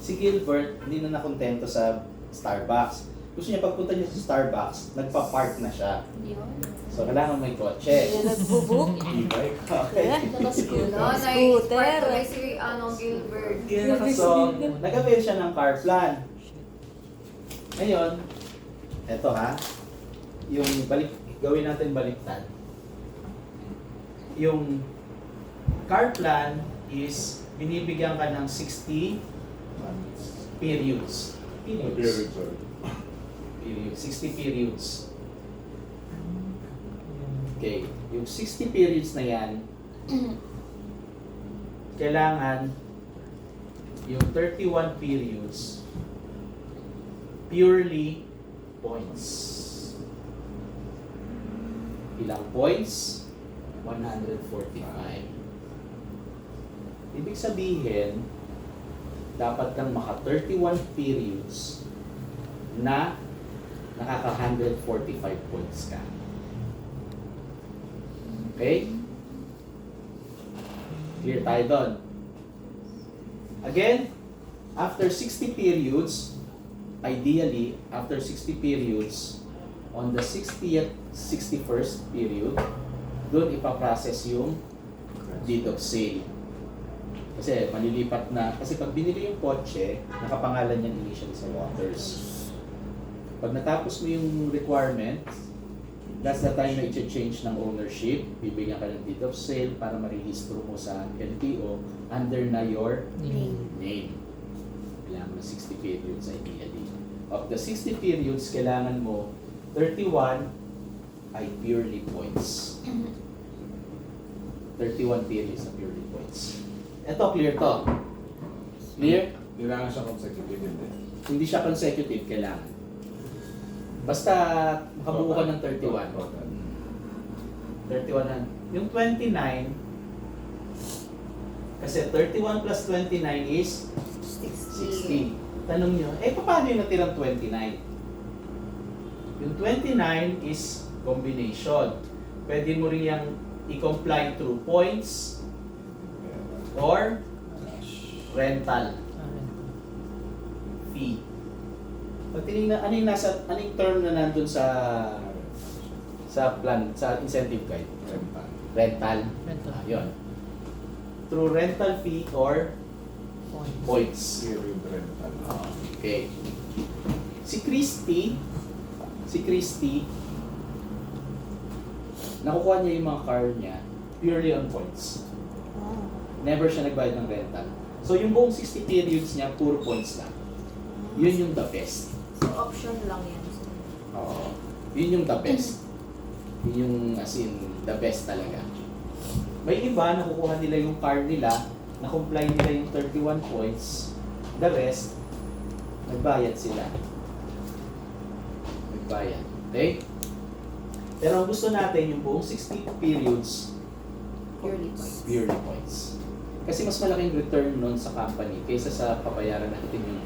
si Gilbert hindi na nakontento sa Starbucks. Gusto niya pagpunta niya sa Starbucks, nagpa-park na siya. So, kailangan may kotse. Yan nagbubuk. E-bike. Okay. Scooter. Si Gilbert. So, nag-avail siya ng car plan. Ngayon, eto ha, yung gawin natin baliktad. Yung car plan is binibigyan ka ng 60 periods. Period, sorry. Periods. 60 periods. Okay. Yung 60 periods na yan, kailangan yung 31 periods purely points. Ilang points? 145. Ibig sabihin, dapat kang maka 31 periods na nakaka 145 points ka. Okay? Clear tayo doon. Again, after 60 periods, ideally, after 60 periods, on the 60th, 61st period, doon ipaprocess yung deed of sale. Kasi malilipat na, kasi pag binili yung kotse, nakapangalan yan initially sa Waters. Pag natapos mo yung requirement, that's the time na i-change ng ownership, bibigyan ka ng deed of sale para marehistro mo sa LTO under na your name. Kailangan mo 60 periods ideally. Of the 60 periods, kailangan mo 31 ay purely points. 31 periods na purely points. Ito, clear to. Clear? Kailangan siya consecutive hindi. Hindi siya consecutive, kailangan. Basta makabuo ka ng 31. 31 na. Yung 29, kasi 31 plus 29 is 60. Tanong nyo, paano yung natirang 29? Yung 29 is combination. Pwede mo rin yung i-comply through points or rental fee. Pag tinignan, ano yung term na nandun sa plan, sa incentive guide? Rental. Yun. Through rental fee or points. Period rental. Okay. Si Christy, nakukuha niya yung mga car niya purely on points. Never siya nagbayad ng rental. So yung buong 60 periods niya, puro points lang. Yun yung the best. So, option lang yan. Oo. Yun yung the best. Yun yung as in the best talaga. May iba, nakukuha nila yung card nila, na-comply nila yung 31 points, the rest, nagbayad sila. Nagbayad. Okay? Pero ang gusto natin yung buong 60 periods, Purely points. purely points. Kasi mas malaking return nun sa company kaysa sa papayaran natin yung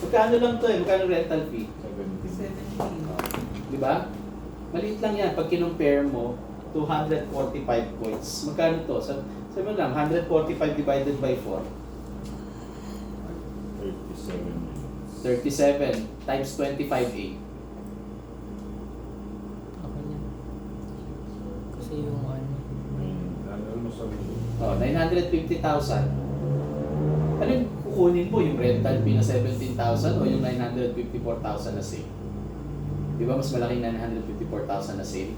magkano lang to eh, magkano rental fee? 17. Di ba? Maliit lang yan. Pag kinumpare mo, 245 points. Magkano to? Sabi mo lang, 145 divided by 4. 37 37 times 25A. Okay yan. Kasi yung ano, Almost Oh, 950,000. Ano yung kukunin mo? Yung rental fee na 17,000 o yung 954,000 na sale? Di ba mas malaking 954,000 na sale?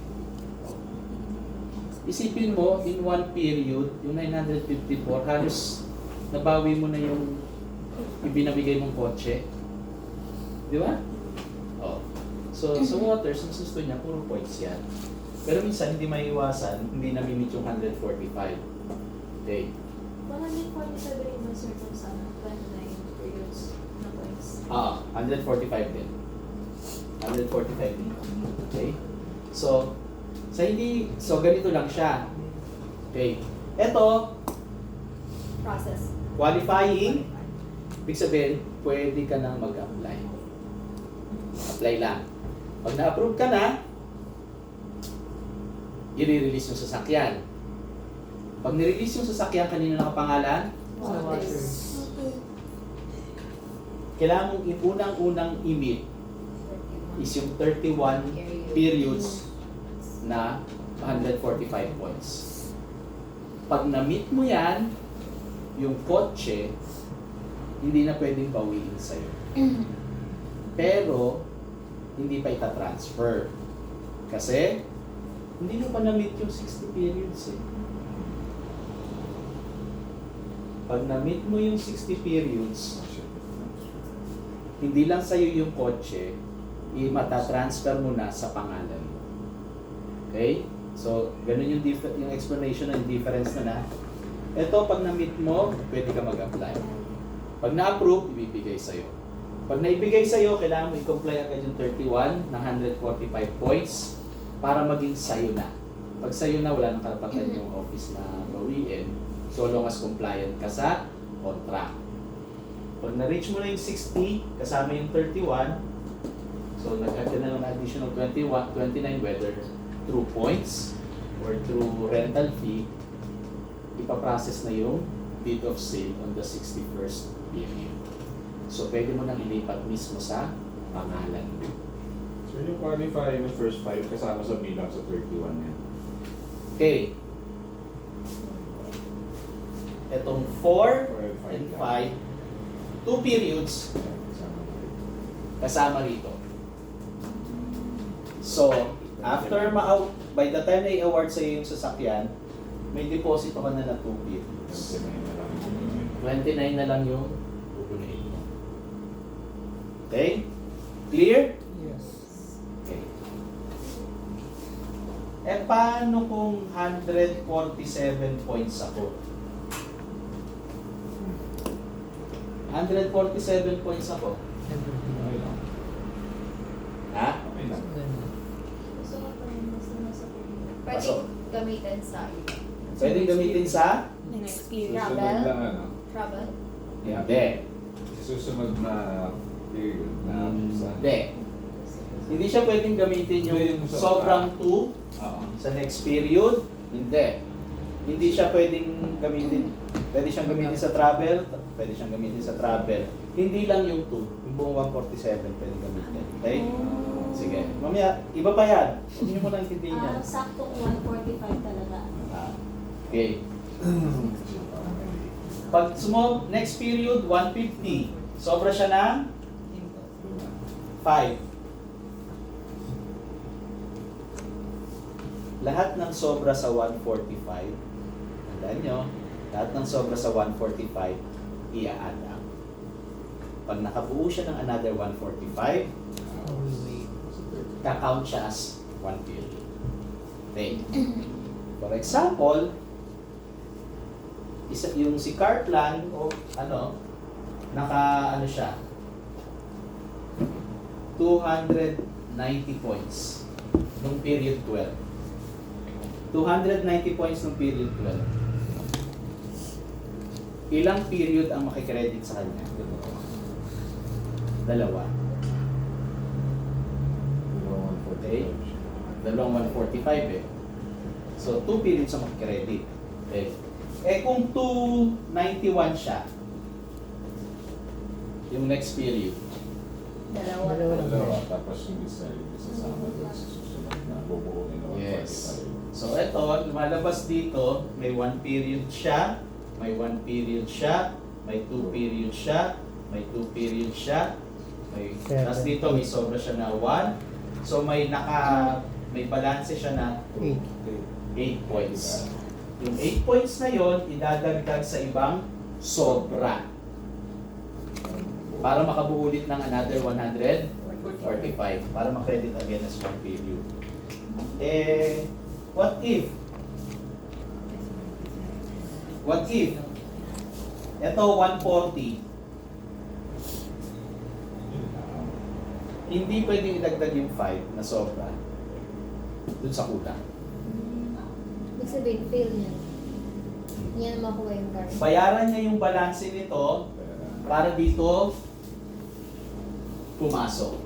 Isipin mo, in one period, yung 954, halos nabawi mo na yung ibinabigay mong kotse. Di ba? Oh. So, sa Waters, mas gusto niya, puro points yan. Pero minsan, hindi maiiwasan, hindi na-meet yung 145. Okay. 147 rin ba sir kung sa 29 periods na points? 145 din. 145 din. Okay? So, ganito lang siya. Okay. Ito, Process. qualifying, ibig sabihin, pwede ka nang mag-apply. Apply lang. Pag na-approve ka na, i-release yung sasakyan. Pag nirelease yung sasakyan, kanino nakapangalan? sa water. Kailangan mong unang-unang i-meet is yung 31 periods na 145 points. Pag na-meet mo yan, yung kotse, hindi na pwedeng bawiin sa'yo. Pero, hindi pa ita-transfer. Kasi, hindi mo pa na-meet yung 60 periods eh. Pag na-meet mo yung 60 periods, hindi lang sa'yo yung kotse, matatransfer mo na sa pangalan mo. Okay? So, ganun yung, yung explanation ng difference na. Ito, pag na-meet mo, pwede ka mag-apply. Pag na-approve, ibibigay sa'yo. Pag naibigay sa'yo, kailangan mo i-comply agad yung 31 na 145 points para maging sa'yo na. Pag sa'yo na, wala nang karapatan yung office na bawiin, so long as compliant ka sa contract. Pag na-reach mo na yung 60, kasama yung 31, so nag-add ka na ng additional 29 whether through points or through rental fee, ipaprocess na yung deed of sale on the 61st period. So pwede mo nang ilipat mismo sa pangalan. So yung qualifying ng first 5 kasama sa bilang sa 31 yan. Okay. Etong 4 and 5, 2 periods kasama rito. So, after by the time na i-award sa'yo yung sasakyan, may deposito ka na 2 periods. 29 na lang yung pupunuin mo. Okay? Clear? Yes. Okay. Eh, paano kung 147 points ako? 147 points ako. Okay lang. Ha? Okay lang. Gusto ko pa rin mas nasa period. Pasok. Pwede gamitin sa Pwedeng gamitin sa? Next period. Susunod Travel? lang ano. travel. Hindi. Susunod na period na sa... Hindi. Hindi siya pwedeng gamitin yung Hindi, yung sa- sobrang 2 Oo. sa next period. Hindi. Hindi siya pwedeng gamitin. Pwede siyang gamitin sa travel. Pwede siyang gamitin sa travel. Hindi lang yung 2. Yung buong 147 pwedeng gamitin. Okay? Sige. Mamaya, iba pa yan. Huwag niyo muna intindihin yan. Saktong 145 talaga. Okay. Pag next period, 150. Sobra siya ng 5. Lahat ng sobra sa 145, tandaan nyo, lahat ng sobra sa 145, i-add up. Pag nakabuo siya ng another 145, Oh, wait. ka-count siya as 1 period. Okay. For example, yung si Carplan o naka siya 290 points nung period 12. 290 points nung period 12. Ilang period ang makikredit sa kanya? Dalawa. Okay. Dalawang 145 eh. So, 2 periods ang makikredit. Okay. Kung 291 siya, yung next period, Dalawa. Dalawa, tapos yung isa sama doon sa susunod na bubuuin ng 145. yes. So, ito, lumalabas dito, may 1 period siya, may 1 period siya, may 2 period siya, may 2 period siya, may, tapos dito may sobra siya na 1. So, may balance siya na 8 points. Yung 8 points na yon idadagdag sa ibang sobra para makabuo ulit ng another 145 para makredit again as 1 period. What if ito 140 hindi pwedeng idagdag yung 5 na sobra dun sa kulang. Ibig sabihin, fail niya. Hindi niya makuha yung card. Bayaran niya yung balanse nito para dito pumasok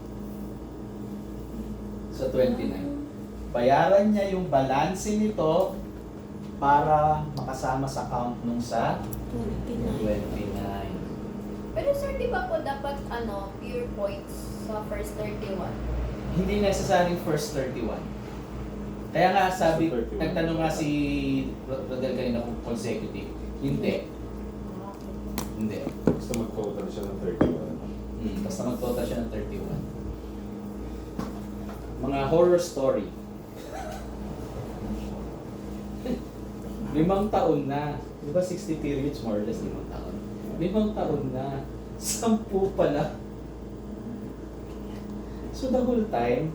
sa 29. Bayaran niya yung balanse nito para makasama sa account nung sa 29. Pero sir, di ba po dapat pure points sa first 31? Hindi necessary first 31. Kaya nga sabi, nagtanong nga si Rodel kanina kung consecutive. Hindi. Hindi. Basta mag-total siya ng 31. Basta mag-total siya ng 31. Mga horror story. 5 taon na. Di ba 60 periods more or less 5 taon? 5 taon na. 10 pala. So the whole time,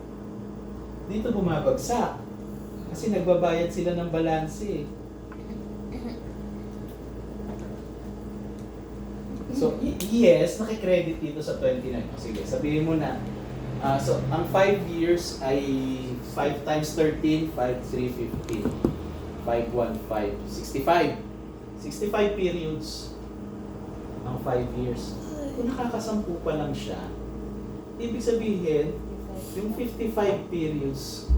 dito bumabagsak. Kasi nagbabayad sila ng balanse. So, yes, nakikredit dito sa 29. Sige, sabihin mo na. So, ang 5 years ay 5 times 13, 5, 3, 15. 5, 1, 5, 65. 65 periods ang 5 years. Kung nakakasampu pa lang siya, ibig sabihin, yung 55 periods,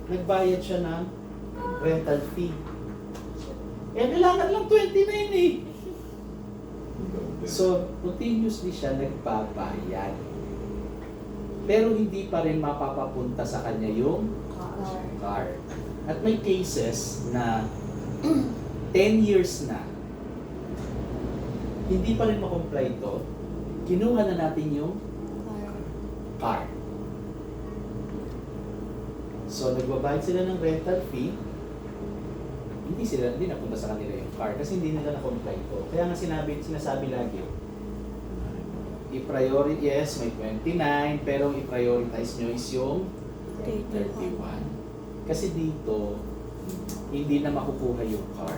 nagbayad siya ng rental fee. Kailangan lang 29 eh. So, continuously siya nagbabayad. Pero hindi pa rin mapapapunta sa kanya yung car. At may cases na 10 years na, hindi pa rin makomply ito, kinuha na natin yung car. So, nagbabayad sila ng rental fee, hindi napunta sa kanila yung car kasi hindi nila na-comply ito. Kaya nga sinasabi lagi, i-priority, yes, may 29, pero i-prioritize nyo is yung 31. Kasi dito, hindi na makukuha yung car.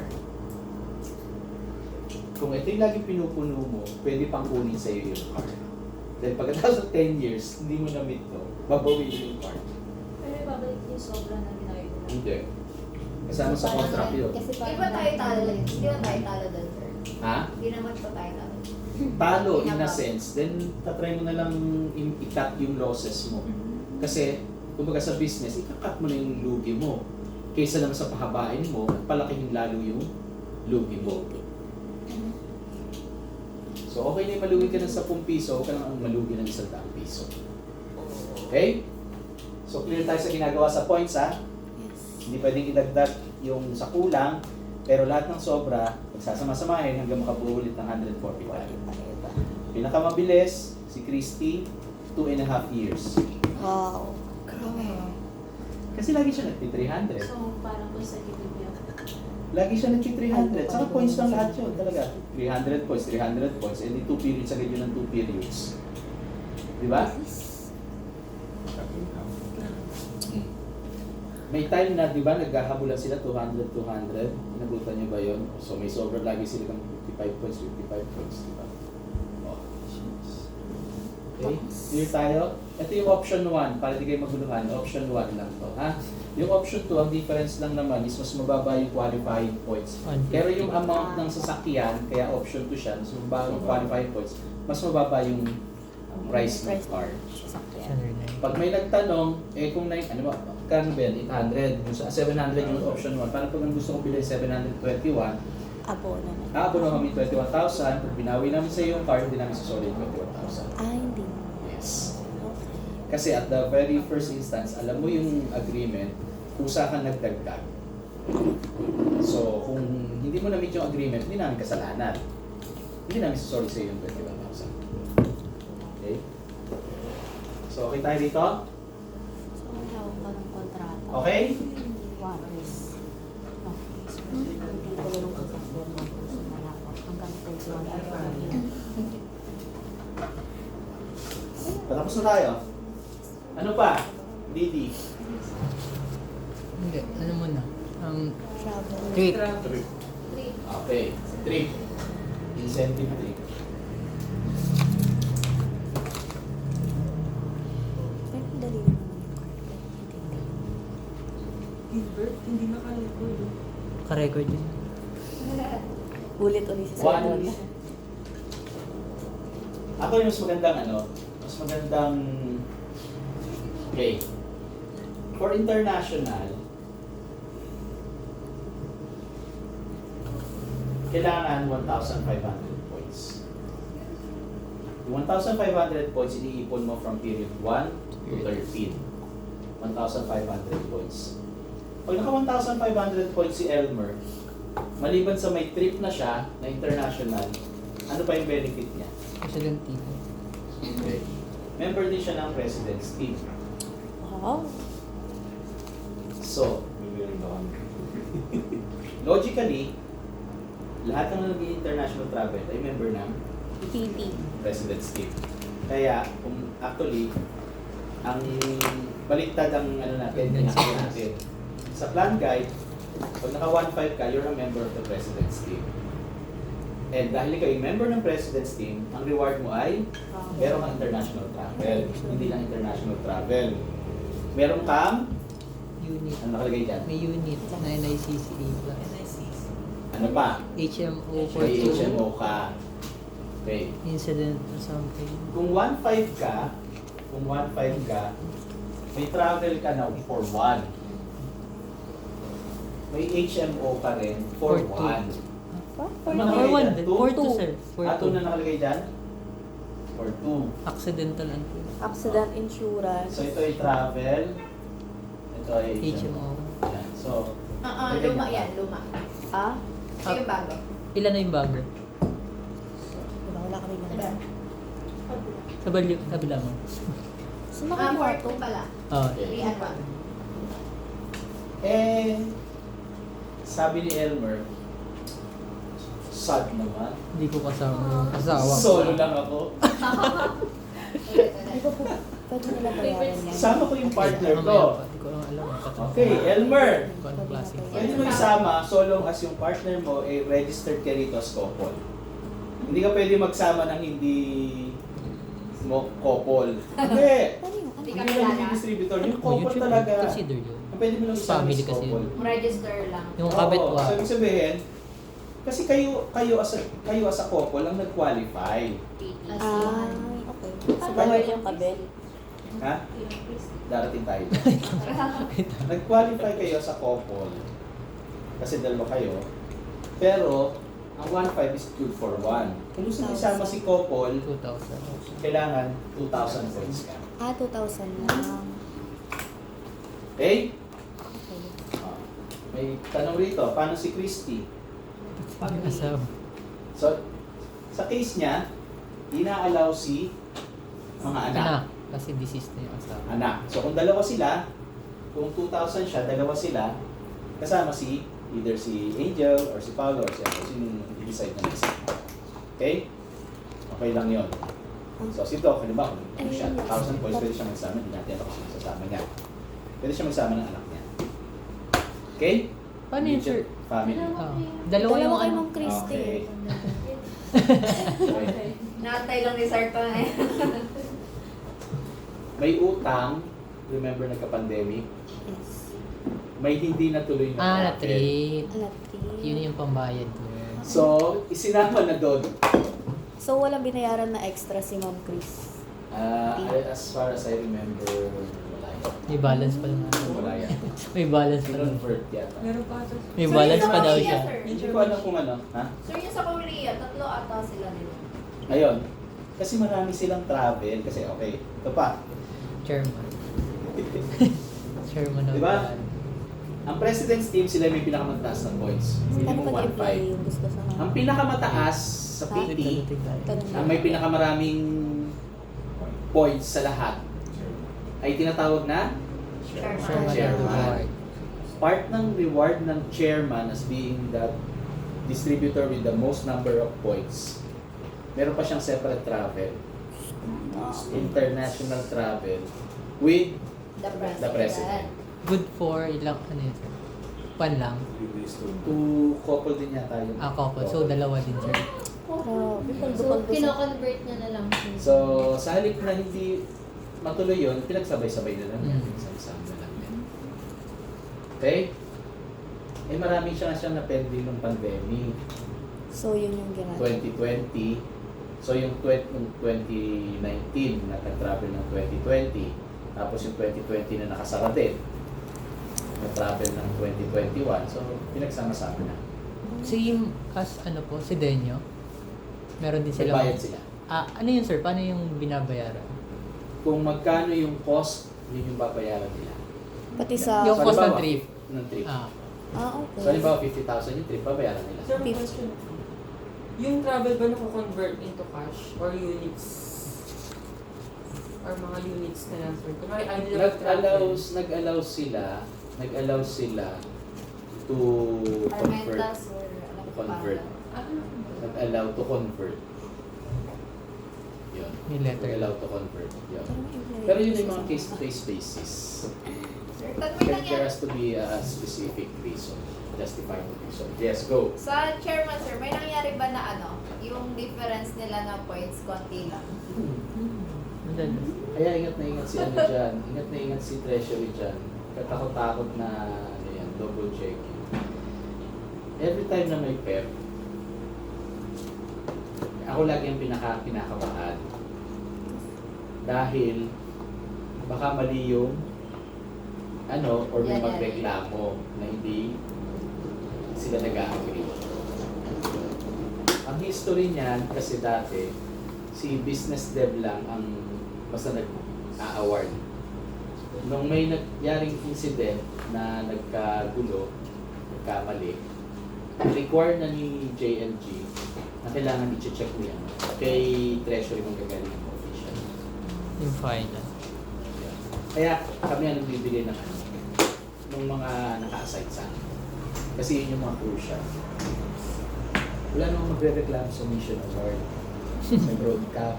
Kung ito yung lagi pinupuno mo, pwede pang kunin sa'yo yung car. Dahil pagkatapos ng 10 years, hindi mo na-meet to, babawiin yung car. Pero ibabalik yung sobra na binayad mo. Hindi. Kasama sa contract yun. Kasi Di ba tayo talo doon? Di ba tayo talo doon, sir? Ha? Hindi naman po tayo talo. Talo in a sense, then tatry mo na lang i-cut yung losses mo. Kasi, kumbaga sa business, ikakat mo na yung lugi mo. Kaysa naman sa pahabain mo, palakihin lalo yung lugi mo. So, okay na yung malugi ka ng 10 piso, huwag ka lang malugi ng 100 piso. Okay? So, clear tayo sa ginagawa sa points, ha? Hindi pwedeng idagdag yung sa kulang, pero lahat ng sobra, pagsasama-samahin hanggang makabuo ulit ng 145. Pinakamabilis, si Christy, 2.5 years. Wow. Grabe. Kasi lagi siya nagti-300. So, parang consecutive yun. Lagi siya nagti-300. Saka points lang lahat yun, talaga. 300 points, 300 points. And 2 periods, agad yun ng 2 periods. Di ba? may time na, di ba, naghahabulan sila 200. Nagutan niyo ba yun? So may sobra lagi sila ng 55 points, di ba? Oh. Okay, clear tayo? Ito yung option 1, para di kayo maguluhan. Option 1 lang to, ha? Yung option 2, ang difference lang naman is mas mababa yung qualifying points. Pero yung amount ng sasakyan, kaya option 2 siya, mas mababa yung qualifying points, mas mababa yung price ng car. Pag may nagtanong, kung ano ba, kano ba yan? 800, yung 700 yung option 1. Parang pag ang gusto kong bilhin 721, Abono na. abono kami 21,000, pag binawi namin sa iyo yung car, hindi namin sa solid 21,000. Hindi. Yes. Kasi at the very first instance, alam mo yung agreement, kusa kang nagdagdag. So, kung hindi mo na-meet yung agreement, hindi namin kasalanan. Hindi namin sa solid sa iyo yung 21,000. Okay? So, okay tayo dito? So, may hawak ka ng kontrata. Okay? Waris. Hindi ko lang kasasyon mo sa malapot. Hanggang 21. Patapos na tayo. Ano pa? Didi. Hindi, ano muna? Travel. Trip. Okay. Trip. Incentive trip. Pero dali naman yung card. Gilbert, hindi naka-record. Ka-record din. Ulit-ulit sa One. salon. Ako yung mas magandang mas magandang okay. For international, kailangan 1,500 points. Yung 1,500 points, iniipon mo from period 1 to 13. 1,500 points. Pag naka 1,500 points si Elmer, maliban sa may trip na siya, na international, ano pa yung benefit niya? President team. Okay. Member din siya ng President's Team. Wow. So, logically, lahat ng nag-international travel ay member ng PT. President's Team. Kaya, actually, ang baliktad ang natin. Sa plan guide, pag naka 1.5 ka, you're a member of the President's Team. And dahil ikaw ay member ng President's Team, ang reward mo ay meron kang international travel. Hindi lang international travel. Meron kang, Unit. ano nakalagay dyan? May unit na NICCA plus. Ano pa? HMO for May two. HMO ka. Okay. Incident or something. Kung 1.5 ka, may travel ka na for 1. May HMO ka rin for For 1. For Ano For nakalagay one dyan? din. Two? For two, sir. For Ah, 2 two. na nakalagay dyan? For 2. Accidental and two. Accident insurance. So ito ay travel. Ito ay HMO. Yan. So, Luma yan, luma. Ah? Ito yung bago. Ilan na yung bagger? Wala kami Diba? lang. Sa balyo, kabila mo. Saan For nakuha to? 2 pala. Oh, 3 and 1. sabi ni Elmer, sad naman. hindi ko kasama yung asawa ko. Solo lang ako. Di ba po, pwede nila bayaran yan? Isama ko yung partner ko. Hindi ko lang alam. Okay, Elmer. Kung anong klase. Pwede mo isama so long as yung partner mo ay registered ka rito as couple. Hindi ka pwede magsama ng hindi mo couple. Hindi. Ano yun? Hindi Hindi ka lang kilala. distributor. Yung Oh, couple YouTube, talaga. consider yun. Ang pwede mo lang isama Family is kasi couple. yun. Register lang. Yung kabit Oo, wa. so ibig sabihin, kasi kayo as a couple ang nag-qualify. Ah, okay. So, bawal yung kabel. Ha? Darating tayo. Nag-qualify kayo sa couple. Kasi dalawa kayo. Pero, ang 1.5 is good for 1. Kung gusto mo isama si couple, 2,000. kailangan 2,000 points ka. Ah, 2,000 lang. Okay? Okay. Ah, may tanong rito, paano si Christy? Yung asawa. So, sa case niya, ina-allow si mga anak. Anak. Kasi deceased na yung asawa. Anak. So, kung dalawa sila, kung 2,000 siya, dalawa sila, kasama si either si Angel or si Paolo or si ako, sino i-decide na isa. Okay? Okay lang yun. So, si Doc, halimbawa, kung siya, 1,000 points, pwede siya magsama, hindi natin ako sasama niya. Pwede siya magsama ng anak niya. Okay? Paano yun, sir? Family. Ah, dalawa Dalawa yung kay ano. Ma'am Christy. Okay. Okay. Naantay lang ni Sir to eh. May utang, remember nagka-pandemic, Yes. may hindi natuloy na Ah, travel. na-trip. Alati. Yun yung pambayad mo. So, isinama na doon. So, walang binayaran na extra si Ma'am Chris. As far as I remember, wala yan. May balance pa naman. Wala yan. May balance pa naman. Convert yata. Meron pa ito. May Sir, balance yung pa sa daw Korea, siya. sir. Hindi ko alam kung ano. Ha? Sir, yung sa Korea, 3 ata sila nila. Ayun. Kasi marami silang travel. Kasi okay, ito pa. Chairman. Chairman of Diba? the- Ang President's Team, sila may pinakamataas na points. Ano Minimum pag 1.5. i-play yung gusto sa Ang pinakamataas sa Ha? PT, Tanong ang may pinakamaraming points sa lahat, ay tinatawag na Chairman Chairman of the Chairman. board. part ng reward ng chairman as being the distributor with the most number of points. Meron pa siyang separate travel, international travel with The the president. Good for ilang, ano yun, sir? Pan lang. Two couple din yata yun. Couple. So, dalawa din, sir. So, kino-convert niya na lang. So, sa halip na hindi matuloy yun, pinagsabay-sabay na lang yan. Mm. Pinagsabay na lang yan. Okay? Eh, marami siyang na-pending ng pandemic. So, yun yung ginagawa. 2020. So, yung 2019 na nag-travel ng 2020. Tapos yung 2020 na nakasara din. Nag-travel ng 2021. So, pinagsama-sama na. Si, as ano po, si Denyo, meron din May sila. bayad sila. Ah, ano yun, sir? Paano yung binabayaran? Kung magkano yung cost, yun yung babayaran nila. Pati sa... Yung cost ng halimbawa, trip. Ng trip. Ah, okay. So, halimbawa 50,000 yung trip, babayaran nila. Sir, may question. Yung travel ba nako-convert into cash or units? Or mga units na lang, sir? Kunwari, idle of travel. Nag-allow sila to convert. Armentas or alam ko Convert. pa. Nag-allow to convert. Yun. may letter. Nag-allow to convert. Yun. Pero yun yung mga case-to-case basis. Sir, pag may There nangyari, has to be a specific reason. Justified reason. Yes, go. sa chairman, sir, may nangyari ba na ano, yung difference nila ng points, konti lang? Madali. Kaya ingat na ingat si ano dyan. Ingat na ingat si Treasury dyan. Katakot-takot na ano yan, double checking. Every time na may PEP, ako lagi ang pinakabahan. Dahil baka mali yung ano, or may Yan, yan. magreklamo na hindi sila nag-agree. Ang history niyan, kasi dati, si business dev lang ang basta nag-a-award. Nung may nagyaring incident na nagkagulo, nagkamali, require na ni JLG na kailangan i-check mo yan. Kay Treasury mong gagaling ng official. Yung final. Kaya kami ang nagbibigay ng ano, ng mga naka-aside sa akin. Kasi yun yung mga crucial. Wala namang magre-reklamo sa Mission Award, sa Broad Cup.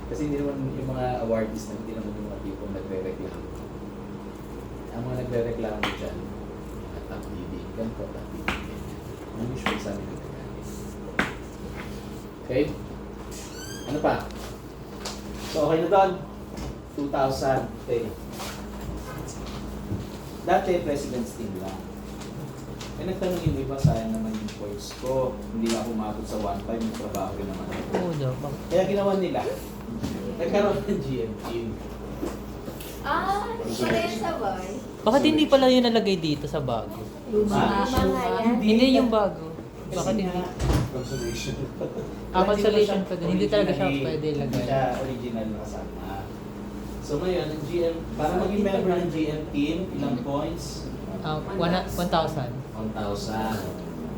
Kasi hindi naman yung mga awardees na hindi naman yung mga tipong nagre-reklamo. Ang mga nagre-reklamo dyan, at top DB, ganito, top DB. Ang usual sa amin nagagalit. Okay? Ano pa? So, okay na doon. 2,000. Okay. Dati, President's Team lang. Eh, nagtanong yung iba, sayang naman yung points ko. Hindi na ako umabot sa 1.5, yung trabaho ko naman. Oo daw. Kaya ginawa nila. Nagkaroon ng GM team. Pala yan sabay. Bakit hindi pala yun nalagay dito sa bago? Ah, Mga yan. Hindi yung bago. Bakit Kasi hindi? nga, Consolation. Consolation pa din. Hindi talaga siya pwede Hindi ilagay. siya original na kasama. So ngayon, ang GM, para maging member ng GM team, ilang points? 1,000. 1,000.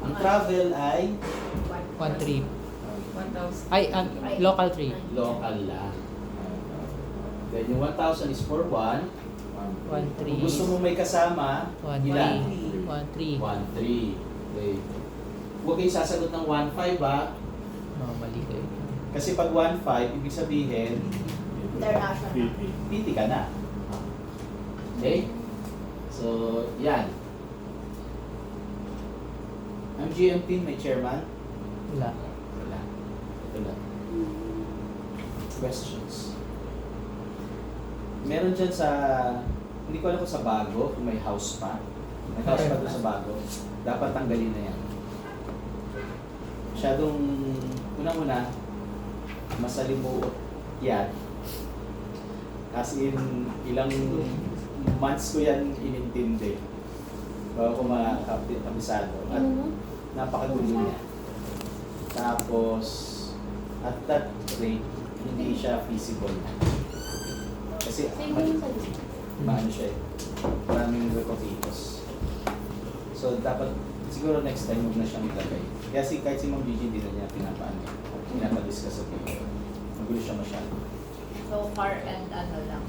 Ang travel ay 1 trip. 1,000. Ay, local trip. local lang. Then yung 1,000 is for 1. 1 Kung trip. gusto mo may kasama, 1 ilan? trip. 1 trip. 1,300. Okay. Huwag kayong sasagot ng 1,500 ha. Mali kayo. Kasi pag 1,500, ibig sabihin, International. PT ka na. Okay? So, yan. GM team may chairman? Wala. Wala. Ito lang. Questions? Meron dyan sa, hindi ko alam kung sa bago, kung may house pa. May house pa doon sa bago. Dapat tanggalin na yan. Masyadong, unang-una, masalimuot yan. As in, ilang months ko yan inintindi. Bago ko makakabisado. At napakagulo niya. Tapos, at that rate, hindi siya feasible. Kasi, maano siya eh. Maraming recovitous. So, dapat, siguro next time, huwag na siyang ilagay. Kaya kahit si Ma'am Gigi, hindi na niya pinapadiscuss sa video. Magulo siya masyado. So far and ano lang,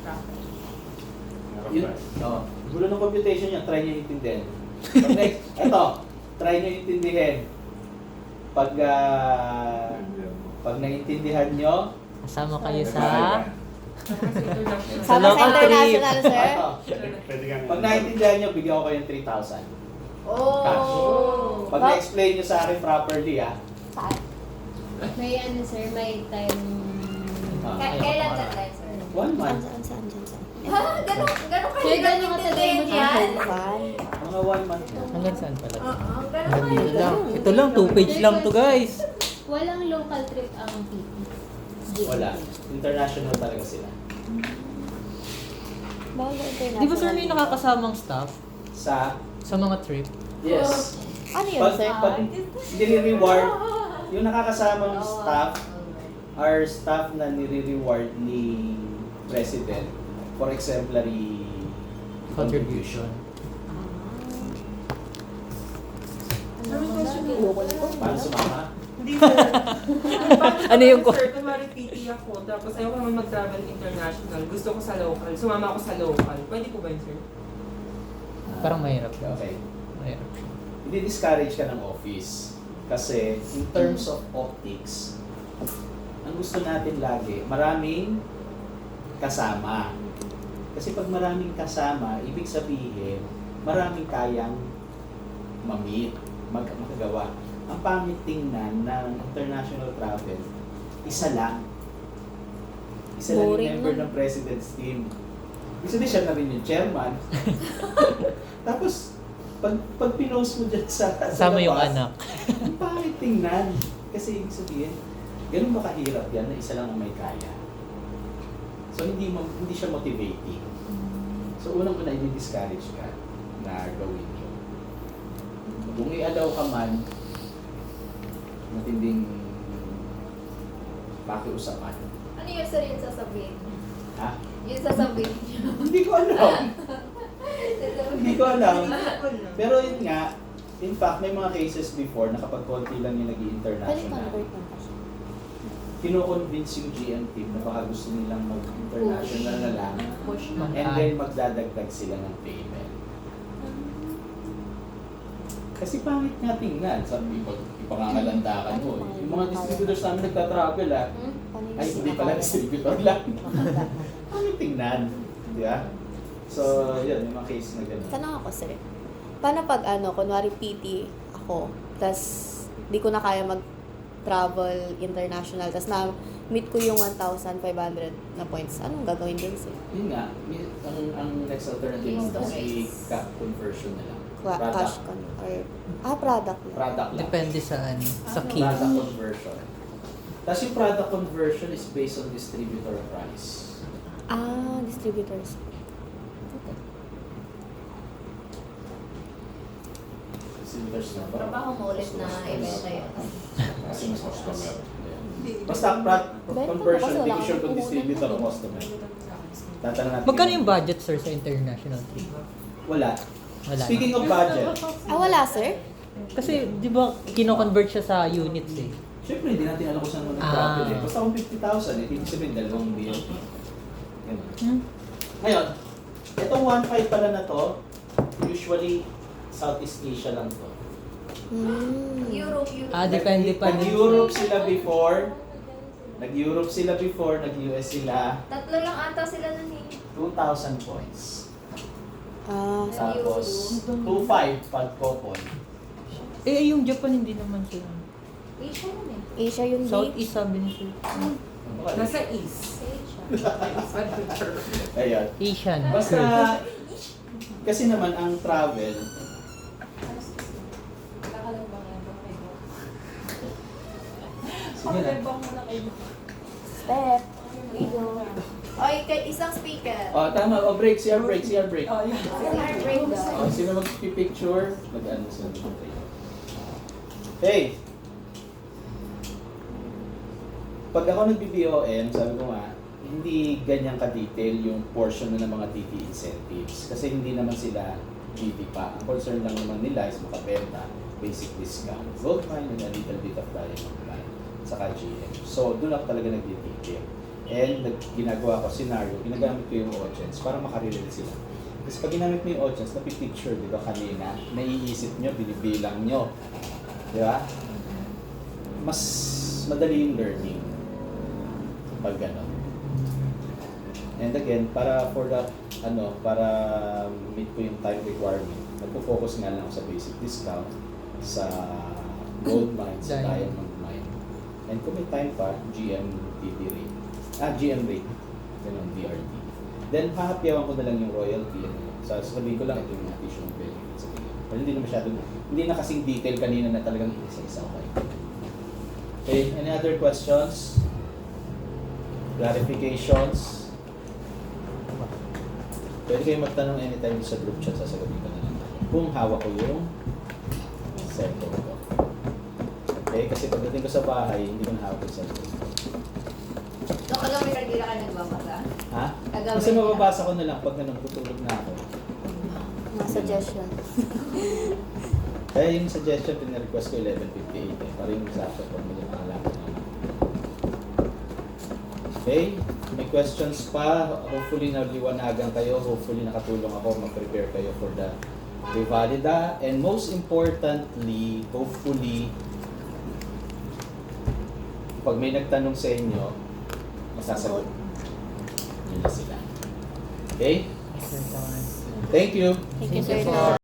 traffic. Yun, no. Gulo ng computation niya, try niyo intindihin. Pag next, eto, try niyo intindihin. Pag naiintindihan niyo, Kasama kayo sa... Sama sa local trip. international, sir? eto, pag naiintindihan niyo, bigyan ko kayo ng 3,000. Oh! Pag na-explain niyo sa akin properly, ha? Saan? May ano sir, may time... Kailan ka tayo, sir? 1 month. Saan? Ha? Ganun Sir, kayo gano'n katagal mo yan? Mga 1 month na. Hanggang saan pala? Ganun Hanggang dito kayo. lang. Ito lang, 2 page lang to guys. Walang local trip ang PT. Wala. International talaga sila. Bawal na international. Di ba sir may nakakasamang staff Sa, sa mga trip? yes. Ano yun, Pag, sir? pag nire-reward, yung nakakasamang staff are staff na nire-reward ni President for exemplary contribution. Paano sumama? Hindi sir. Ano yung Sir, kunwari PT ako, tapos ayoko naman mag-travel international. Gusto ko sa local. Sumama ako sa local. Pwede po ba yun, sir? Parang mahirap daw. Okay. Mahirap. Hindi discourage ka ng office. Kasi in terms of optics, ang gusto natin lagi, maraming kasama. Kasi pag maraming kasama, ibig sabihin, maraming kayang ma-meet, makagawa. Ang pangit tingnan ng international travel, isa lang. Isa lang yung Boring member na. ng president's team. Ibig sabihin siya na rin yung chairman. Tapos, pag pinost mo dyan sa Kasama yung labas, anak. ang pangit tingnan. Kasi ibig sabihin, ganun ba kahirap yan na isa lang ang may kaya? So, hindi siya motivating. So, unang-una, i-discourage ka na gawin yun. Kung i-allow ka man, matinding pakiusapan. Ano yun, sir, yung sasabihin? Ha? Yung sasabihin niyo. Hindi ko alam. Hindi ko alam. Pero yun nga, in fact, may mga cases before na kapag konti lang yung nag-i-international, kino-convince yung GM team na baka gusto nilang mag-international na lang and then magdadagdag sila ng payment. Kasi pangit nga tingnan. Sabi, ipangangalandakan mo. Yung mga distributors namin nagtatravel ay hindi pala distributor lang. Pangit tingnan. Di ba? So, yun, yung mga case na gano'n. Tanong ako, sir. Paano pag kunwari PT ako, tas di ko na kaya mag-travel international, tas na-meet ko yung 1,500 na points, anong gagawin din, sir? Yun nga, ang next alternative is cap conversion na lang. Cash con or product na. Product lang. Depende sa ano, sa key. Product conversion. Tapos yung product conversion is based on distributor price. Distributors. Distributors na. Trabaho mo ulit na ibenta yun. Kasi mas customer. Hindi. Basta conversion, Kasi wala hindi ko sure akong kung puhunan. distributor o customer. Tatanong natin. Magkano yung budget sir sa international trip? Wala. Wala. Speaking of budget, Wala, sir? Kasi di ba kino-convert siya sa units eh. syempre hindi natin alam kung saan mo nag-travel eh. Basta kung 50,000, ibig sabihin dalawang BLT. Ganun. Ngayon, itong 1.5 pala na to, usually Southeast Asia lang to. Europe. Depende pa din. Nag-Europe sila before, nag-US sila, Tatlo lang ata sila nun eh. 2,000 points. Ah, Tapos, 2,500 pag coupon. Eh, yung Japan hindi naman sila. Asia yun eh. Asia yun, di. Southeast sabi ni Sir. Nasa east. Sa Asia. Ayan. Asian. Basta, kasi naman ang travel, Nakalambang yan. Baka may book. sige na. Pakalambang mo na kayo. Step. Igo. Oy, kay isang speaker. Tama. Break. CR break. Oh, yun. CR break daw. Sino mag-picture? Mag-ano sa Hey! Pag ako nag-BBOM, sabi ko nga, hindi ganyan ka-detail yung portion na ng mga TT incentives. Kasi hindi naman sila GT pa. Ang concern lang naman nila is makabenta, basic discount. Gold mine and a little bit of diamond mine. Saka GM. So, doon ako talaga nag-detail. And ginagawa ko scenario, ginagamit ko yung audience para makarelate sila. Kasi pag ginamit mo yung audience, napipicture, di ba kanina, naiisip nyo, binibilang nyo. Di ba? Mas madali yung learning pag gano'n. And again, para meet ko yung time requirement, nagpo-focus nga lang ako sa basic discount, sa gold mine, sa diamond mine. And kung may time pa, GM rate. GM rate. Ganun, DRT. Then, hahapyawan ko na lang yung royalty. Sasabihin ko lang ito yung additional benefits. Pero hindi na kasing detail kanina na talagang isa-isa okay. Okay, any other questions? Clarifications? Pwede kayo magtanong anytime sa group chat, sasagutin ko na lang. Kung hawak ko yung cellphone ko. Okay, kasi pagdating ko sa bahay, hindi ko na hawak yung cellphone ko. No, kagabi ka ka nagbabasa. Ha? Kagabi Kasi ka. mababasa ko na lang pag natutulog na ako. Mga suggestion. Kaya yung suggestion, pina-request ko 11:58 eh. Para yung sakto pag may makalaman naman. Okay? May questions pa. Hopefully naliwanagan kayo. Hopefully nakatulong ako mag-prepare kayo for the Revalida. And most importantly, hopefully, pag may nagtanong sa inyo, masasagot nyo na sila. Okay? Thank you. Thank you, sir.